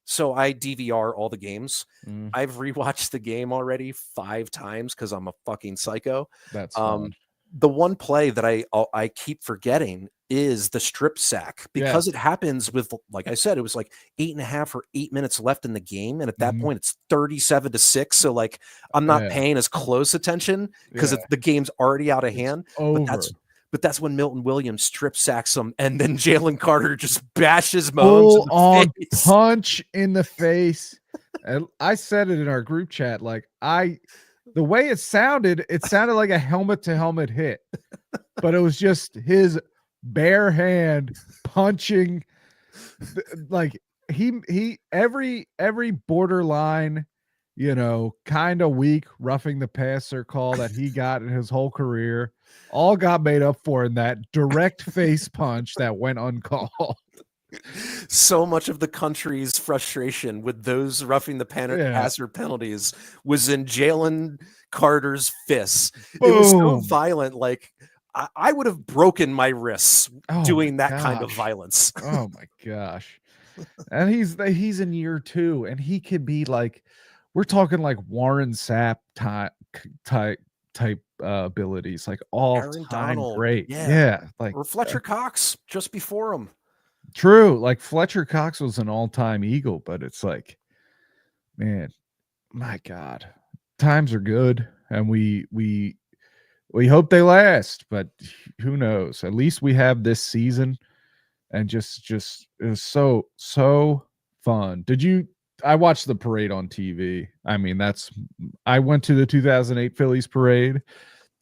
so I DVR all the games. I've rewatched the game already 5 times because I'm a fucking psycho. That's fun. The one play that I keep forgetting is the strip sack because it happens with, like I said, it was like 8.5 or 8 minutes left in the game. And at that point it's 37-6. So like, I'm not paying as close attention because the game's already out of hand. But that's when Milton Williams strip sacks him. And then Jalen Carter just bashes Mahomes on punch in the face. And I said it in our group chat. Like the way it sounded like a helmet to helmet hit, but it was just his bare hand punching. Like every borderline, kind of weak roughing the passer call that he got in his whole career, all got made up for in that direct face punch that went uncalled. So much of the country's frustration with those roughing the passer penalties was in Jalen Carter's fists. Boom. It was so violent. Like I would have broken my wrists doing that kind of violence. Oh my gosh. And he's in year 2 and he could be like, we're talking like Warren Sapp type abilities, like all Aaron time Donald. Great. Yeah. Like, or Fletcher Cox just before him. True. Like Fletcher Cox was an all-time Eagle, but it's like, man, my God, times are good. And we hope they last, but who knows? At least we have this season, and just it was so fun. I watched the parade on TV. I mean, I went to the 2008 Phillies parade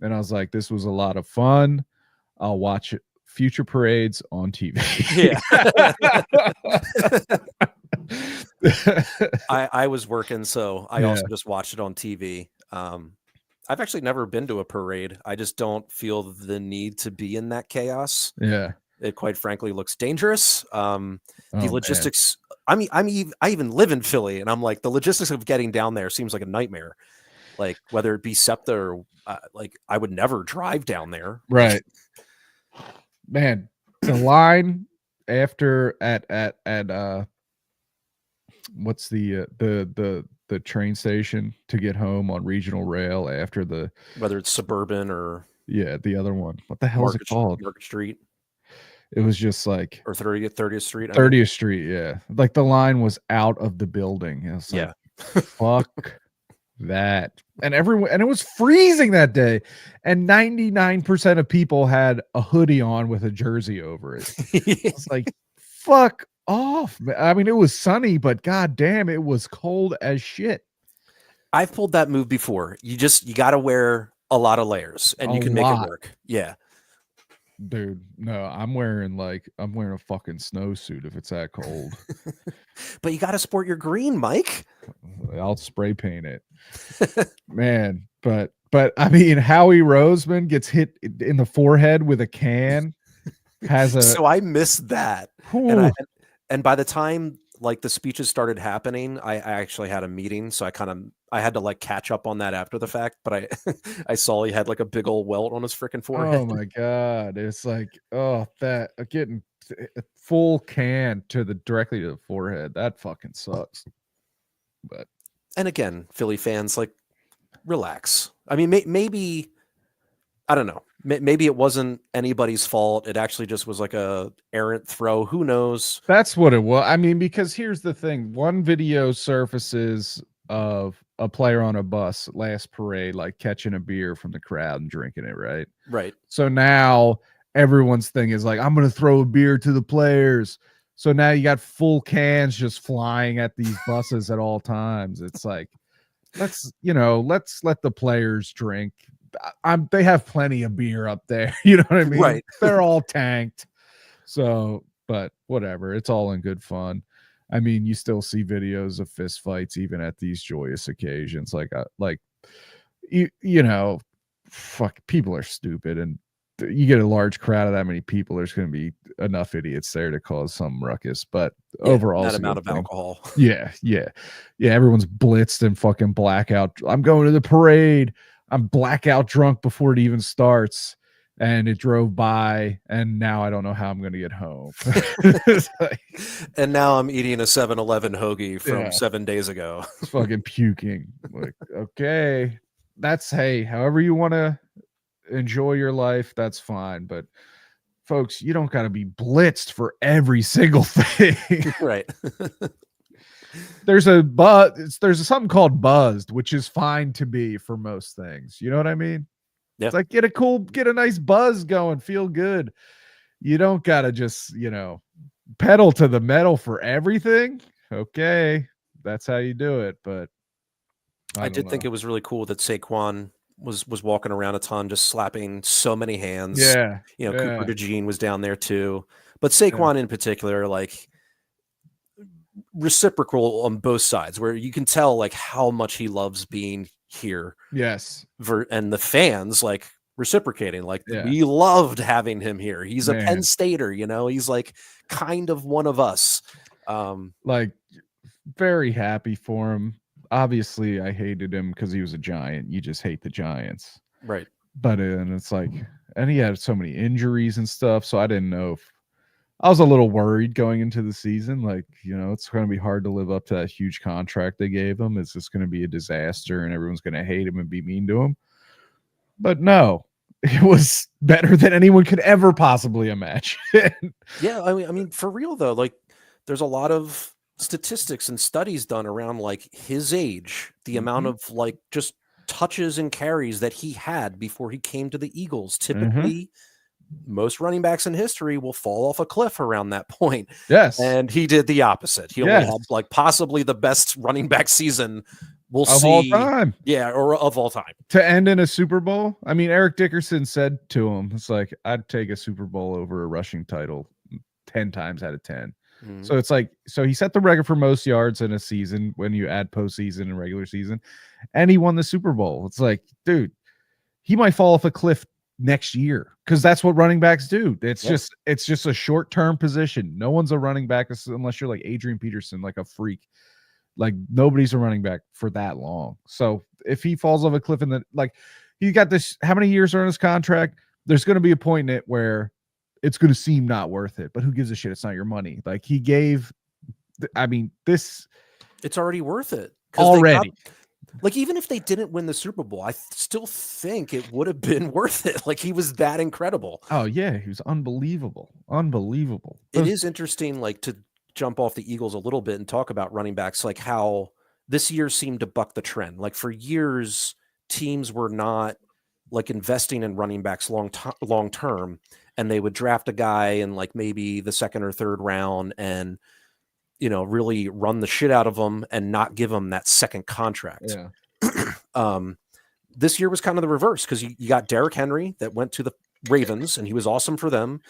and I was like, this was a lot of fun. I'll watch future parades on TV. Yeah. I was working, so I also just watched it on TV. I've actually never been to a parade. I just don't feel the need to be in that chaos. Yeah. It quite frankly looks dangerous. The logistics. Man. I even live in Philly, and I'm like, the logistics of getting down there seems like a nightmare. Like whether it be SEPTA or like I would never drive down there. Right. Man, the line after at what's the train station to get home on regional rail after whether it's Suburban or the other one. What the hell is it called? Market Street. It was just like or 30th Street. 30th Street, yeah. Like the line was out of the building. It was like, fuck that. And it was freezing that day. And 99% of people had a hoodie on with a jersey over it. It's like, fuck off. I mean, it was sunny, but god damn, it was cold as shit. I've pulled that move before. You got to wear a lot of layers and you can make it work. Yeah. Dude, no, I'm wearing a fucking snowsuit if it's that cold. But you got to sport your green, Mike. I'll spray paint it. Man, but I mean, Howie Roseman gets hit in the forehead with a can. So I missed that. And by the time like the speeches started happening, I actually had a meeting, so I had to like catch up on that after the fact, but I saw he had like a big old welt on his freaking forehead. Oh my god, it's like, that getting a full can directly to the forehead, that fucking sucks. But and again, Philly fans, like, relax. I mean, maybe I don't know. Maybe it wasn't anybody's fault. It actually just was like a errant throw. Who knows? That's what it was. I mean, because here's the thing. One video surfaces of a player on a bus last parade, like catching a beer from the crowd and drinking it, right? Right. So now everyone's thing is like, I'm going to throw a beer to the players. So now you got full cans just flying at these buses at all times. It's like, let's let the players drink. They have plenty of beer up there. You know what I mean? Right. They're all tanked. So, but whatever. It's all in good fun. I mean, you still see videos of fist fights even at these joyous occasions. Fuck, people are stupid, and you get a large crowd of that many people, there's going to be enough idiots there to cause some ruckus. But overall, that amount of alcohol. Yeah. Everyone's blitzed and fucking blackout. I'm going to the parade. I'm blackout drunk before it even starts, and it drove by, and now I don't know how I'm going to get home. And now I'm eating a 7-Eleven hoagie from 7 days ago. Fucking puking. Like, okay, however you want to enjoy your life, that's fine. But folks, you don't got to be blitzed for every single thing. Right. There's something called buzzed, which is fine to be for most things. You know what I mean? Yeah. It's like get a nice buzz going, feel good. You don't gotta just, pedal to the metal for everything. Okay, that's how you do it. But I did think it was really cool that Saquon was walking around a ton, just slapping so many hands. Yeah. Cooper DeJean was down there too. But Saquon in particular, like, reciprocal on both sides, where you can tell like how much he loves being here. Yes. And the fans like reciprocating, like, we loved having him here. He's a Penn Stater, he's like kind of one of us. Like, very happy for him. Obviously, I hated him because he was a Giant. You just hate the Giants. Right. But and it's like, and he had so many injuries and stuff, so I didn't know if I was a little worried going into the season. Like, it's going to be hard to live up to that huge contract they gave him. Is this going to be a disaster and everyone's going to hate him and be mean to him? But no, it was better than anyone could ever possibly imagine. Yeah. I mean, for real though, like, there's a lot of statistics and studies done around like his age, the amount of like just touches and carries that he had before he came to the Eagles. Typically most running backs in history will fall off a cliff around that point. Yes. And he did the opposite. He only Yes. had like possibly the best running back season we'll Of see. all time. Yeah, or of all time. To end in a Super Bowl. I mean, Eric Dickerson said to him, it's like, I'd take a Super Bowl over a rushing title 10 times out of 10. Mhm. So it's like, so he set the record for most yards in a season when you add postseason and regular season, and he won the Super Bowl. It's like, dude, he might fall off a cliff next year because that's what running backs do. It's just a short-term position. No one's a running back unless you're like Adrian Peterson, like a freak. Like nobody's a running back for that long. So if he falls off a cliff in the like, he got this, how many years are on his contract? There's going to be a point in it where it's going to seem not worth it, but who gives a shit? It's not your money. Like he gave, I mean, this, it's already worth it already. Like, even if they didn't win the Super Bowl, I still think it would have been worth it. Like, he was that incredible. Oh, yeah. He was unbelievable. Unbelievable. It is interesting, like, to jump off the Eagles a little bit and talk about running backs, like how this year seemed to buck the trend. Like, for years, teams were not, like, investing in running backs long term, and they would draft a guy in, like, maybe the second or third round and, you know, really run the shit out of them and not give them that second contract. Yeah. This year was kind of the reverse because you got Derrick Henry that went to the Ravens and he was awesome for them.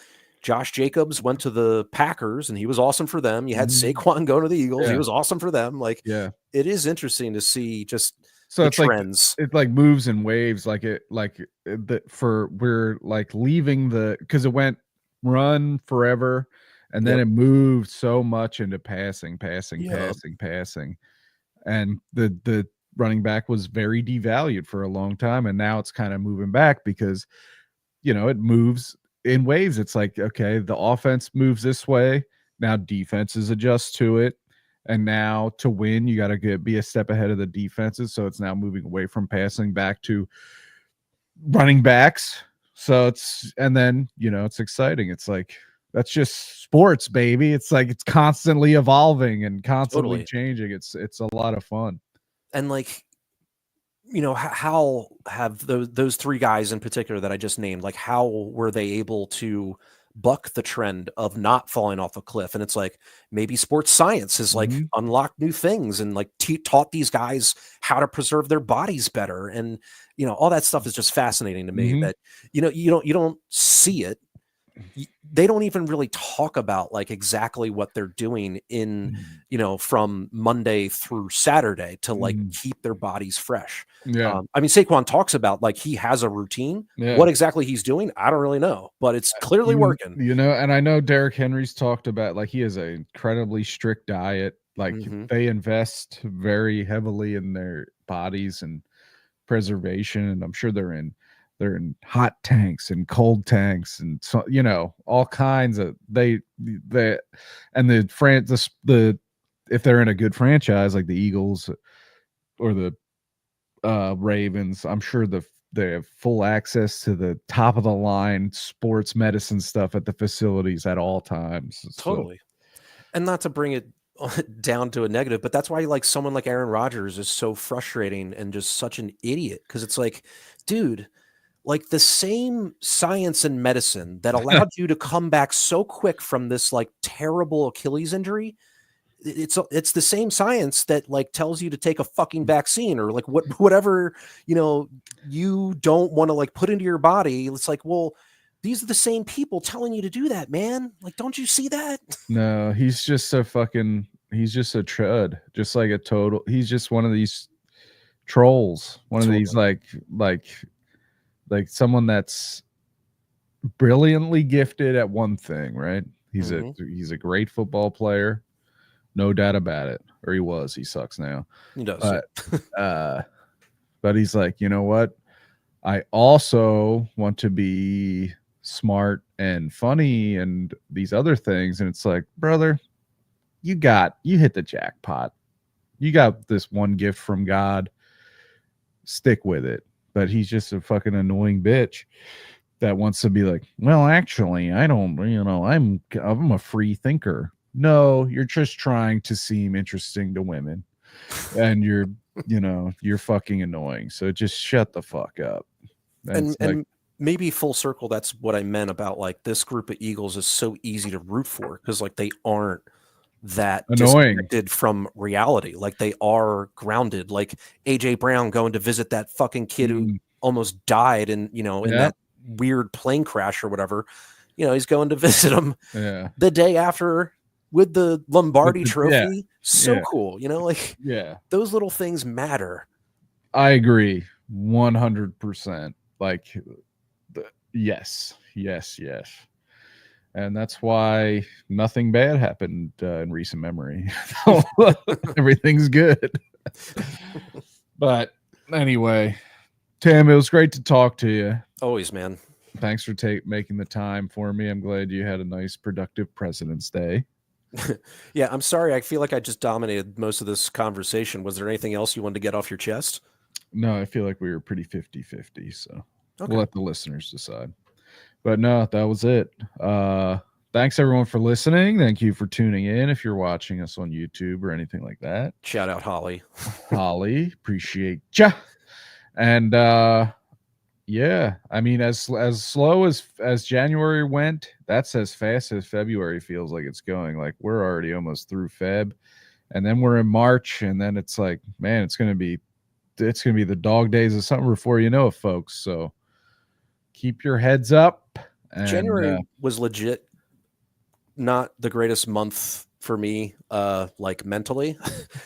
Josh Jacobs went to the Packers and he was awesome for them. You had Saquon go to the Eagles. He was awesome for them. Like, it is interesting to see just the trends. It like moves in waves. We're like leaving because it went run forever. And then it moved so much into passing. And the running back was very devalued for a long time. And now it's kind of moving back because, you know, it moves in waves. It's like, okay, the offense moves this way. Now defenses adjust to it. And now to win, you got to be a step ahead of the defenses. So it's now moving away from passing back to running backs. So and then, you know, it's exciting. It's like, that's just sports, baby. It's like it's constantly evolving and constantly changing. It's a lot of fun. And like, you know, how have those three guys in particular that I just named, like how were they able to buck the trend of not falling off a cliff? And it's like maybe sports science has like unlocked new things and like taught these guys how to preserve their bodies better. And, you know, all that stuff is just fascinating to me that, you know, you don't see it. They don't even really talk about like exactly what they're doing in, you know, from Monday through Saturday to like keep their bodies fresh. Yeah. I mean, Saquon talks about like he has a routine. What exactly he's doing, I don't really know, but it's clearly working. You know, and I know Derrick Henry's talked about like he has an incredibly strict diet. Like they invest very heavily in their bodies and preservation, and I'm sure they're in hot tanks and cold tanks and so, you know, all kinds of if they're in a good franchise like the Eagles or the Ravens, I'm sure they have full access to the top of the line sports medicine stuff at the facilities at all times. Totally. And not to bring it down to a negative, but that's why like someone like Aaron Rodgers is so frustrating and just such an idiot. Cause it's like, dude, like the same science and medicine that allowed you to come back so quick from this like terrible Achilles injury. It's the same science that like tells you to take a fucking vaccine or like whatever, you know, you don't want to like put into your body. It's like, well, these are the same people telling you to do that, man. Like, don't you see that? No, he's just a trud, just like he's just one of these trolls, one of these like someone that's brilliantly gifted at one thing, right? He's a great football player, no doubt about it. Or he was. He sucks now. He does. But he's like, you know what? I also want to be smart and funny and these other things. And it's like, brother, you hit the jackpot. You got this one gift from God. Stick with it. But he's just a fucking annoying bitch that wants to be like, well, actually, I don't, you know, I'm a free thinker. No, you're just trying to seem interesting to women, and you're fucking annoying. So just shut the fuck up. And maybe full circle, that's what I meant about like this group of Eagles is so easy to root for because like they aren't that Annoying. disconnected from reality. Like they are grounded. Like AJ Brown going to visit that fucking kid who almost died in, you know, in that weird plane crash or whatever. You know, he's going to visit him the day after with the Lombardi trophy. So cool. You know, like those little things matter. I agree 100%. Like, yes. And that's why nothing bad happened in recent memory. Everything's good. But anyway, Tim, it was great to talk to you. Always, man. Thanks for making the time for me. I'm glad you had a nice, productive President's Day. Yeah, I'm sorry. I feel like I just dominated most of this conversation. Was there anything else you wanted to get off your chest? No, I feel like we were pretty 50-50, so we'll let the listeners decide. But no, that was it. Thanks everyone for listening. Thank you for tuning in. If you're watching us on YouTube or anything like that, shout out Holly. Holly, appreciate ya. And yeah, I mean, as slow as January went, that's as fast as February feels like it's going. Like we're already almost through Feb, and then we're in March, and then it's like, man, it's gonna be the dog days of summer before you know it, folks. So keep your heads up. And, January was legit not the greatest month for me, like mentally.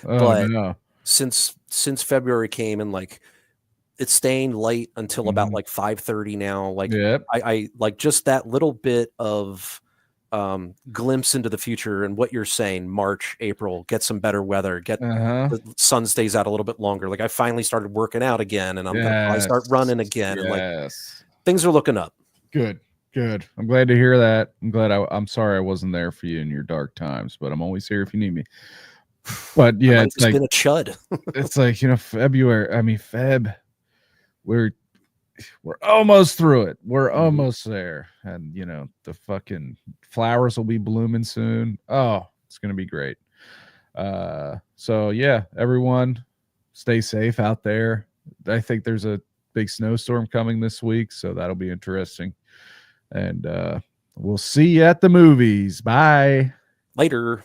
But since February came and like it's staying late until about like 5:30 now. Like I like just that little bit of glimpse into the future and what you're saying, March, April, get some better weather, get the sun stays out a little bit longer. Like I finally started working out again and I'm gonna probably start running again. And like things are looking up. Good. I'm glad to hear that. I'm sorry I wasn't there for you in your dark times, but I'm always here if you need me. But yeah, it's like been a chud. It's like, you know, Feb, we're almost through it. We're almost there. And you know, the fucking flowers will be blooming soon. Oh, it's gonna be great. So yeah, everyone stay safe out there. I think there's a big snowstorm coming this week, so that'll be interesting. And we'll see you at the movies. Bye. Later.